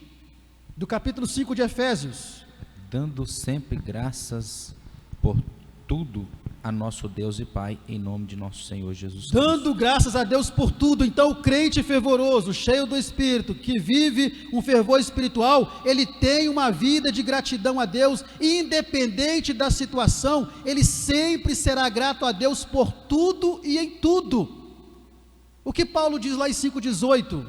do capítulo 5 de Efésios: dando sempre graças por tudo a nosso Deus e Pai, em nome de nosso Senhor Jesus Cristo. Dando graças a Deus por tudo. Então o crente fervoroso, cheio do Espírito, que vive um fervor espiritual, ele tem uma vida de gratidão a Deus, independente da situação, ele sempre será grato a Deus por tudo e em tudo. O que Paulo diz lá em 5,18?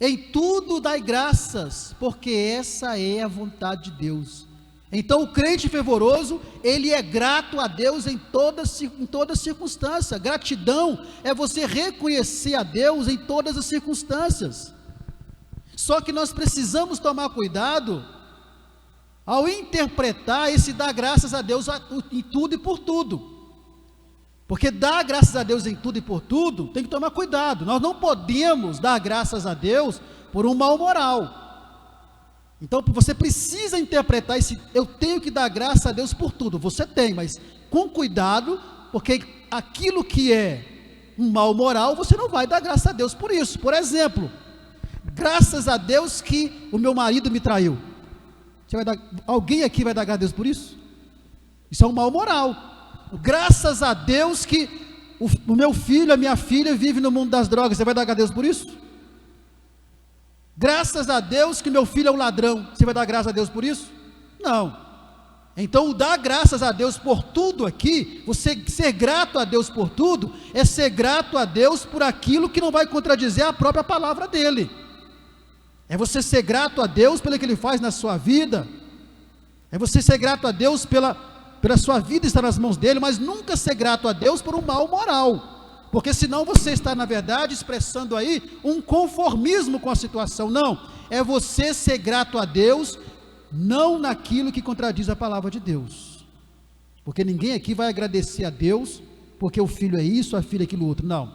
Em tudo dai graças, porque essa é a vontade de Deus. Então o crente fervoroso, ele é grato a Deus em toda circunstância. Gratidão é você reconhecer a Deus em todas as circunstâncias. Só que nós precisamos tomar cuidado ao interpretar esse dar graças a Deus em tudo e por tudo. Porque dar graças a Deus em tudo e por tudo, tem que tomar cuidado. Nós não podemos dar graças a Deus por um mal moral. Então você precisa interpretar esse, eu tenho que dar graças a Deus por tudo. Você tem, mas com cuidado, porque aquilo que é um mal moral, você não vai dar graças a Deus por isso. Por exemplo, graças a Deus que o meu marido me traiu. Alguém aqui vai dar graças a Deus por isso? Isso é um mal moral. Graças a Deus que o meu filho, a minha filha vive no mundo das drogas. Você vai dar graças a Deus por isso? Graças a Deus que meu filho é um ladrão. Você vai dar graças a Deus por isso? Não. Então dar graças a Deus por tudo aqui, você ser grato a Deus por tudo, é ser grato a Deus por aquilo que não vai contradizer a própria palavra dele. É você ser grato a Deus pelo que ele faz na sua vida. É você ser grato a Deus pela sua vida estar nas mãos dele, mas nunca ser grato a Deus por um mal moral, porque senão você está na verdade expressando aí um conformismo com a situação. Não, é você ser grato a Deus, não naquilo que contradiz a palavra de Deus, porque ninguém aqui vai agradecer a Deus, porque o filho é isso, a filha é aquilo outro. Não,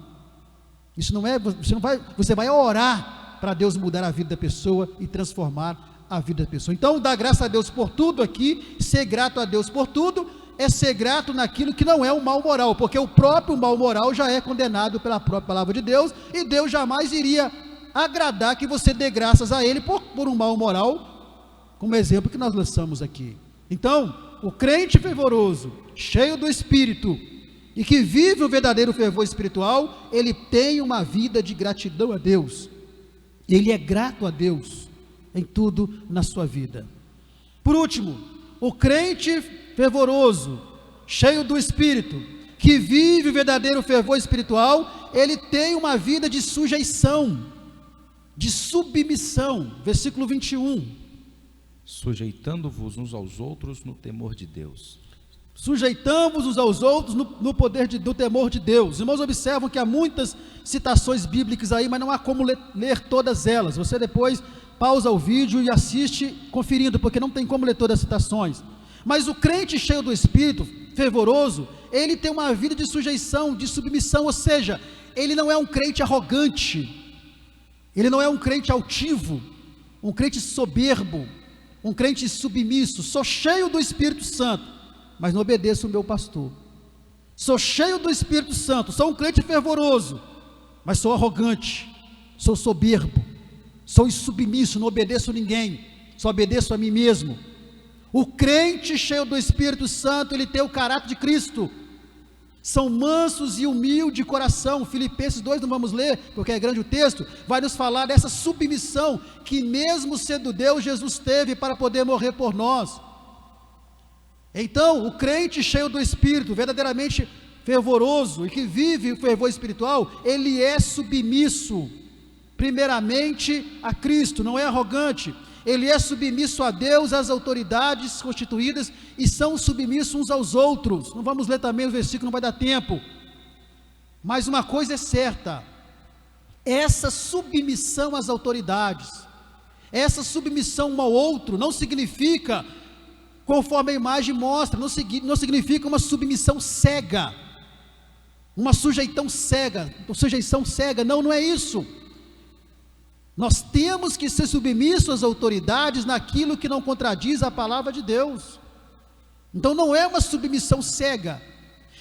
isso não é, você vai orar para Deus mudar a vida da pessoa e transformar a vida da pessoa. Então dar graças a Deus por tudo aqui, ser grato a Deus por tudo, é ser grato naquilo que não é um mal moral, porque o próprio mal moral já é condenado pela própria palavra de Deus, e Deus jamais iria agradar que você dê graças a ele por um mal moral, como exemplo que nós lançamos aqui. Então o crente fervoroso, cheio do Espírito, e que vive o verdadeiro fervor espiritual, ele tem uma vida de gratidão a Deus, ele é grato a Deus em tudo na sua vida. Por último, o crente fervoroso, cheio do Espírito, que vive o verdadeiro fervor espiritual, ele tem uma vida de sujeição, de submissão. Versículo 21. Sujeitando-vos uns aos outros no temor de Deus. Sujeitamos uns aos outros no poder do temor de Deus. Os irmãos observam que há muitas citações bíblicas aí, mas não há como ler todas elas. Você depois pausa o vídeo e assiste conferindo, porque não tem como ler todas as citações. Mas o crente cheio do Espírito, fervoroso, ele tem uma vida de sujeição, de submissão, ou seja, ele não é um crente arrogante, ele não é um crente altivo, um crente soberbo, um crente submisso. Sou cheio do Espírito Santo, mas não obedeço o meu pastor. Sou cheio do Espírito Santo, sou um crente fervoroso, mas sou arrogante, sou soberbo, sou insubmisso, não obedeço a ninguém, só obedeço a mim mesmo. O crente cheio do Espírito Santo, ele tem o caráter de Cristo. São mansos e humildes de coração. Filipenses 2 não vamos ler, porque é grande o texto, vai nos falar dessa submissão que mesmo sendo Deus, Jesus teve para poder morrer por nós. Então, o crente cheio do Espírito, verdadeiramente fervoroso e que vive o fervor espiritual, ele é submisso primeiramente a Cristo, não é arrogante. Ele é submisso a Deus, às autoridades constituídas, e são submissos uns aos outros. Não vamos ler também o versículo, não vai dar tempo. Mas uma coisa é certa: essa submissão às autoridades, essa submissão um ao outro, não significa, conforme a imagem mostra, não significa uma submissão cega, uma sujeição cega, não é isso. Nós temos que ser submissos às autoridades naquilo que não contradiz a palavra de Deus. Então não é uma submissão cega.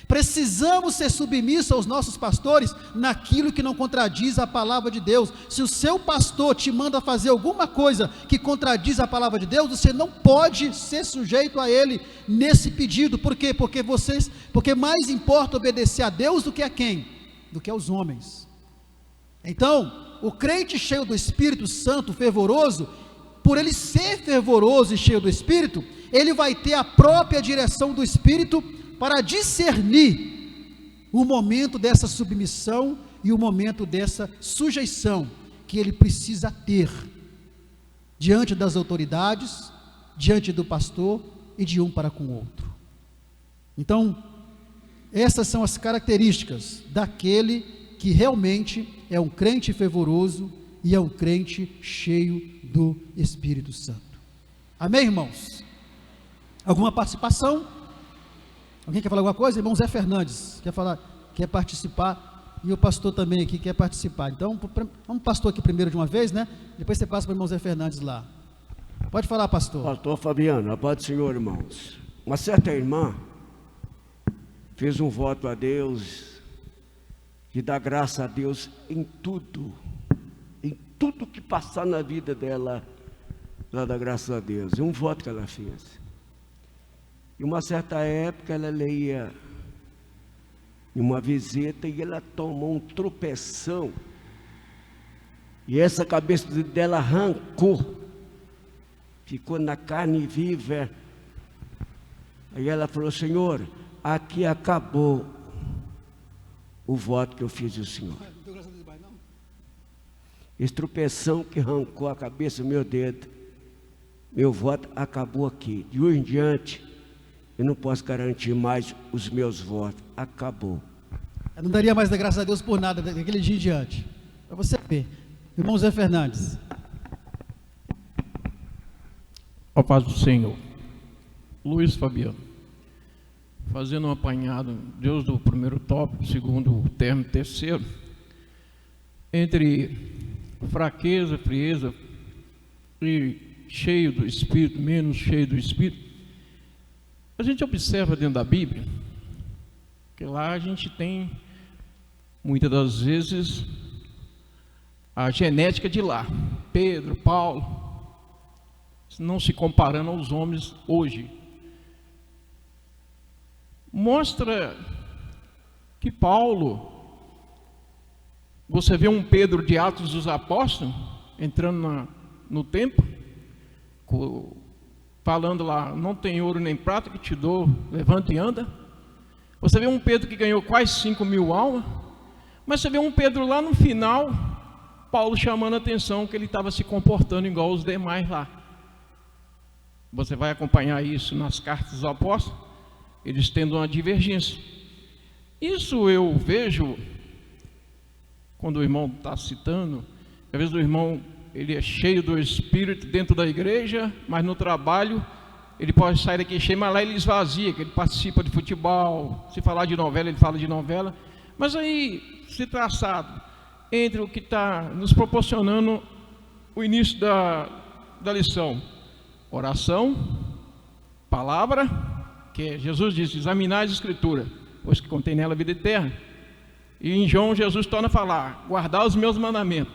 Precisamos ser submissos aos nossos pastores naquilo que não contradiz a palavra de Deus. Se o seu pastor te manda fazer alguma coisa que contradiz a palavra de Deus, você não pode ser sujeito a ele nesse pedido. Por quê? Porque mais importa obedecer a Deus do que a quem? Do que aos homens. Então, o crente cheio do Espírito Santo, fervoroso, por ele ser fervoroso e cheio do Espírito, ele vai ter a própria direção do Espírito para discernir o momento dessa submissão e o momento dessa sujeição, que ele precisa ter diante das autoridades, diante do pastor e de um para com o outro. Então, essas são as características daquele que realmente é um crente fervoroso e é um crente cheio do Espírito Santo. Amém, irmãos? Alguma participação? Alguém quer falar alguma coisa? Irmão Zé Fernandes quer participar, e o pastor também aqui quer participar. Então, vamos pastor aqui primeiro de uma vez, né? Depois você passa para o irmão Zé Fernandes lá. Pode falar, pastor. Pastor Fabiano, a paz do Senhor, irmãos. Uma certa irmã fez um voto a Deus de dar graça a Deus em tudo que passar na vida dela, ela dá graças a Deus. É um voto que ela fez. E uma certa época ela ia em uma visita e ela tomou um tropeção. E essa cabeça dela arrancou, ficou na carne viva. Aí ela falou: Senhor, aqui acabou o voto que eu fiz ao Senhor. Esse tropeção que arrancou a cabeça do meu dedo, meu voto acabou aqui. De hoje em diante, eu não posso garantir mais os meus votos. Acabou. Eu não daria mais graças a Deus por nada daquele dia em diante. Para você ver. Irmão Zé Fernandes. Ó paz do Senhor. Luiz Fabiano. Fazendo um apanhado, Deus do primeiro tópico, segundo o termo, terceiro, entre fraqueza, frieza e cheio do Espírito, menos cheio do Espírito, a gente observa dentro da Bíblia que lá a gente tem muitas das vezes a genética de lá. Pedro, Paulo, não se comparando aos homens hoje, mostra que Paulo, você vê um Pedro de Atos dos Apóstolos entrando no templo, falando lá: não tem ouro nem prata que te dou, levanta e anda. Você vê um Pedro que ganhou quase 5.000 almas, mas você vê um Pedro lá no final, Paulo chamando a atenção que ele estava se comportando igual os demais lá. Você vai acompanhar isso nas cartas dos apóstolos, eles tendo uma divergência. Isso eu vejo quando o irmão está citando, às vezes o irmão ele é cheio do Espírito dentro da igreja, mas no trabalho ele pode sair daqui cheio, mas lá ele esvazia, que ele participa de futebol, se falar de novela, ele fala de novela. Mas aí, se traçado entre o que está nos proporcionando o início da lição, oração, palavra, que Jesus diz: examinai as Escrituras, pois que contém nela a vida eterna. E em João Jesus torna a falar: guardar os meus mandamentos.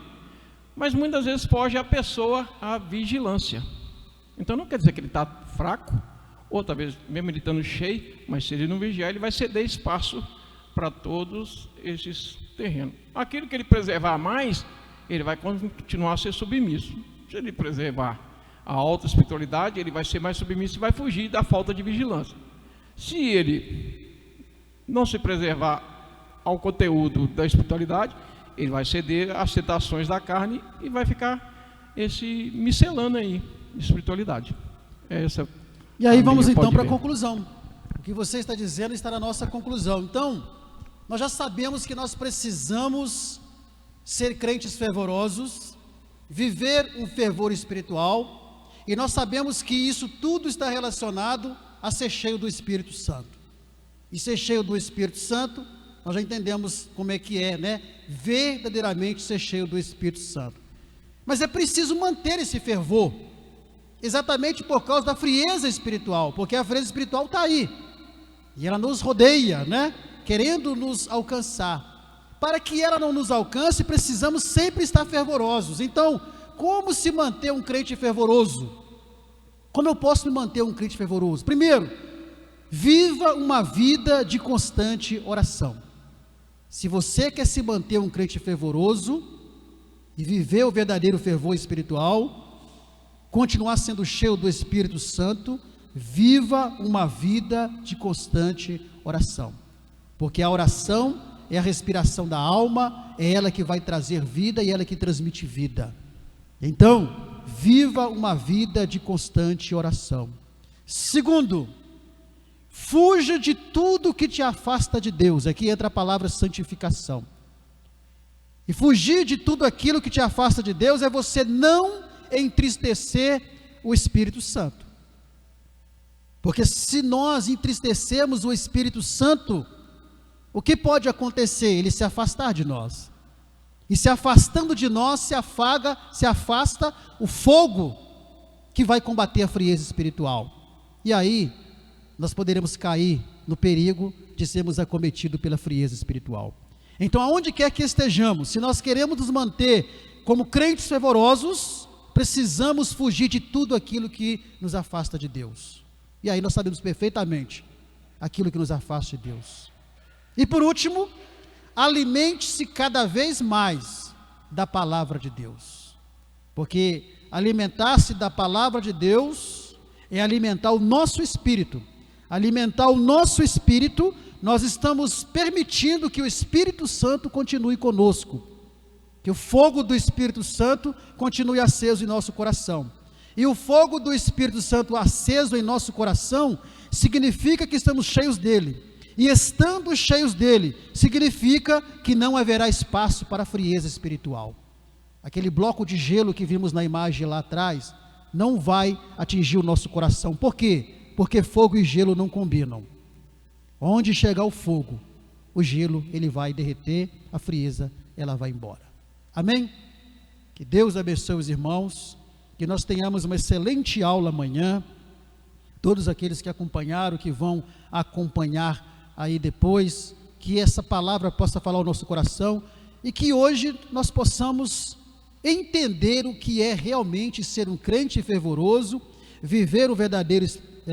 Mas muitas vezes foge a pessoa à vigilância. Então não quer dizer que ele está fraco, ou talvez mesmo ele estando cheio, mas se ele não vigiar, ele vai ceder espaço para todos esses terrenos. Aquilo que ele preservar mais, ele vai continuar a ser submisso. Se ele preservar a alta espiritualidade, ele vai ser mais submisso e vai fugir da falta de vigilância. Se ele não se preservar ao conteúdo da espiritualidade, ele vai ceder às tentações da carne e vai ficar esse miscelâneo aí de espiritualidade. E aí vamos então para a conclusão. O que você está dizendo está na nossa conclusão. Então, nós já sabemos que nós precisamos ser crentes fervorosos, viver um fervor espiritual, e nós sabemos que isso tudo está relacionado a ser cheio do Espírito Santo. E ser cheio do Espírito Santo, nós já entendemos como é que é, né? Verdadeiramente ser cheio do Espírito Santo. Mas é preciso manter esse fervor, exatamente por causa da frieza espiritual, porque a frieza espiritual está aí, e ela nos rodeia, né? Querendo nos alcançar. Para que ela não nos alcance, precisamos sempre estar fervorosos. Então, como se manter um crente fervoroso? Como eu posso me manter um crente fervoroso? Primeiro, viva uma vida de constante oração. Se você quer se manter um crente fervoroso e viver o verdadeiro fervor espiritual, continuar sendo cheio do Espírito Santo, viva uma vida de constante oração. Porque a oração é a respiração da alma, é ela que vai trazer vida e ela que transmite vida. Então, viva uma vida de constante oração. Segundo, fuja de tudo que te afasta de Deus. Aqui entra a palavra santificação. E fugir de tudo aquilo que te afasta de Deus é você não entristecer o Espírito Santo. Porque se nós entristecemos o Espírito Santo, o que pode acontecer? Ele se afastar de nós. E se afastando de nós, se afasta o fogo que vai combater a frieza espiritual. E aí, nós poderemos cair no perigo de sermos acometidos pela frieza espiritual. Então, aonde quer que estejamos, se nós queremos nos manter como crentes fervorosos, precisamos fugir de tudo aquilo que nos afasta de Deus. E aí nós sabemos perfeitamente aquilo que nos afasta de Deus. E por último, alimente-se cada vez mais da palavra de Deus. Porque alimentar-se da palavra de Deus é alimentar o nosso espírito. Alimentar o nosso espírito, nós estamos permitindo que o Espírito Santo continue conosco. Que o fogo do Espírito Santo continue aceso em nosso coração. E o fogo do Espírito Santo aceso em nosso coração significa que estamos cheios dele. E estando cheios dele, significa que não haverá espaço para a frieza espiritual. Aquele bloco de gelo que vimos na imagem lá atrás, não vai atingir o nosso coração. Por quê? Porque fogo e gelo não combinam. Onde chegar o fogo, o gelo ele vai derreter, a frieza ela vai embora. Amém? Que Deus abençoe os irmãos, que nós tenhamos uma excelente aula amanhã. Todos aqueles que acompanharam, que vão acompanhar aí depois, que essa palavra possa falar ao nosso coração e que hoje nós possamos entender o que é realmente ser um crente fervoroso, viver o verdadeiro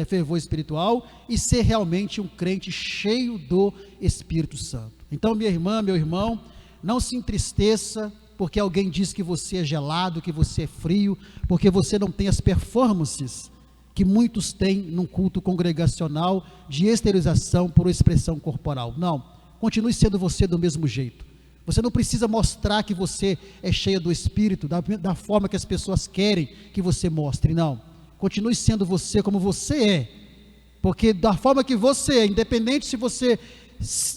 fervor espiritual e ser realmente um crente cheio do Espírito Santo. Então, minha irmã, meu irmão, não se entristeça porque alguém diz que você é gelado, que você é frio, porque você não tem as performances que muitos têm num culto congregacional de exteriorização por expressão corporal. Não, continue sendo você do mesmo jeito. Você não precisa mostrar que você é cheio do Espírito, da forma que as pessoas querem que você mostre, não. Continue sendo você como você é, porque da forma que você é, independente se você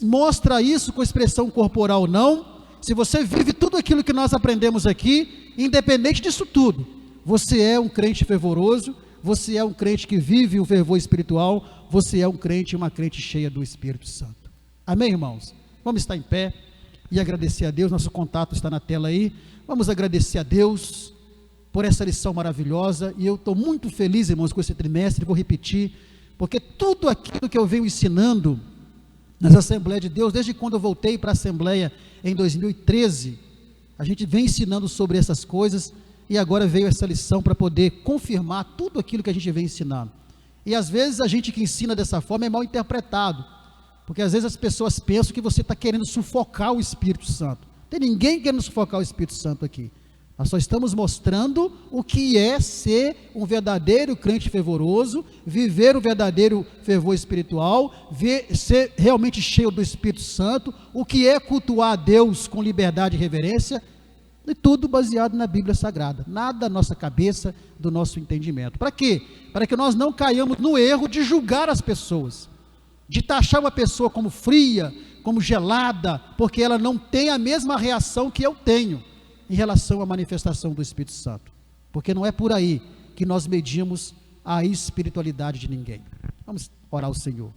mostra isso com expressão corporal ou não, se você vive tudo aquilo que nós aprendemos aqui, independente disso tudo, você é um crente fervoroso, você é um crente que vive o fervor espiritual, você é um crente, uma crente cheia do Espírito Santo. Amém, irmãos? Vamos estar em pé e agradecer a Deus. Nosso contato está na tela aí. Vamos agradecer a Deus por essa lição maravilhosa, e eu estou muito feliz, irmãos, com esse trimestre. Vou repetir, porque tudo aquilo que eu venho ensinando nas Assembleias de Deus, desde quando eu voltei para a Assembleia em 2013, a gente vem ensinando sobre essas coisas, e agora veio essa lição para poder confirmar tudo aquilo que a gente vem ensinando. E às vezes a gente que ensina dessa forma é mal interpretado, porque às vezes as pessoas pensam que você está querendo sufocar o Espírito Santo. Não tem ninguém querendo sufocar o Espírito Santo aqui. Nós só estamos mostrando o que é ser um verdadeiro crente fervoroso, viver o verdadeiro fervor espiritual, ser realmente cheio do Espírito Santo, o que é cultuar a Deus com liberdade e reverência, e tudo baseado na Bíblia Sagrada, nada da nossa cabeça, do nosso entendimento. Para quê? Para que nós não caiamos no erro de julgar as pessoas, de taxar uma pessoa como fria, como gelada, porque ela não tem a mesma reação que eu tenho em relação à manifestação do Espírito Santo, porque não é por aí que nós medimos a espiritualidade de ninguém. Vamos orar ao Senhor.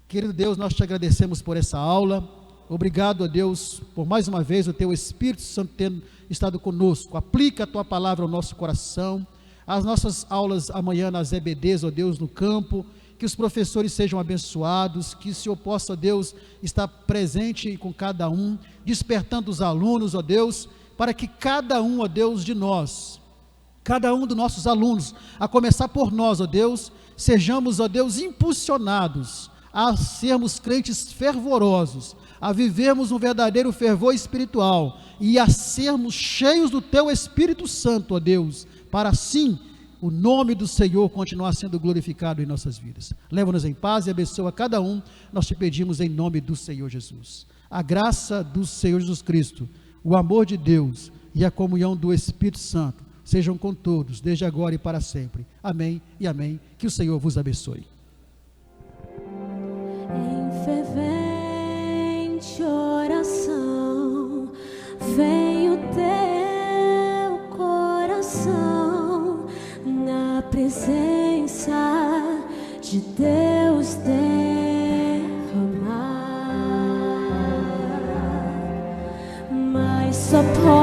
Querido Deus, nós te agradecemos por essa aula. Obrigado a Deus por mais uma vez o teu Espírito Santo tendo estado conosco. Aplica a tua palavra ao nosso coração. As nossas aulas amanhã nas EBDs, ó Deus, no campo, que os professores sejam abençoados, que o Senhor possa, ó Deus, estar presente com cada um, despertando os alunos, ó Deus, para que cada um, ó Deus, de nós, cada um dos nossos alunos, a começar por nós, ó Deus, sejamos, ó Deus, impulsionados a sermos crentes fervorosos, a vivermos um verdadeiro fervor espiritual e a sermos cheios do teu Espírito Santo, ó Deus, para assim o nome do Senhor continuar sendo glorificado em nossas vidas. Leva-nos em paz e abençoa cada um, nós te pedimos em nome do Senhor Jesus. A graça do Senhor Jesus Cristo, o amor de Deus e a comunhão do Espírito Santo sejam com todos, desde agora e para sempre. Amém e amém. Que o Senhor vos abençoe. Em fervente oração, vem o teu coração na presença de Deus derramar, mas só pode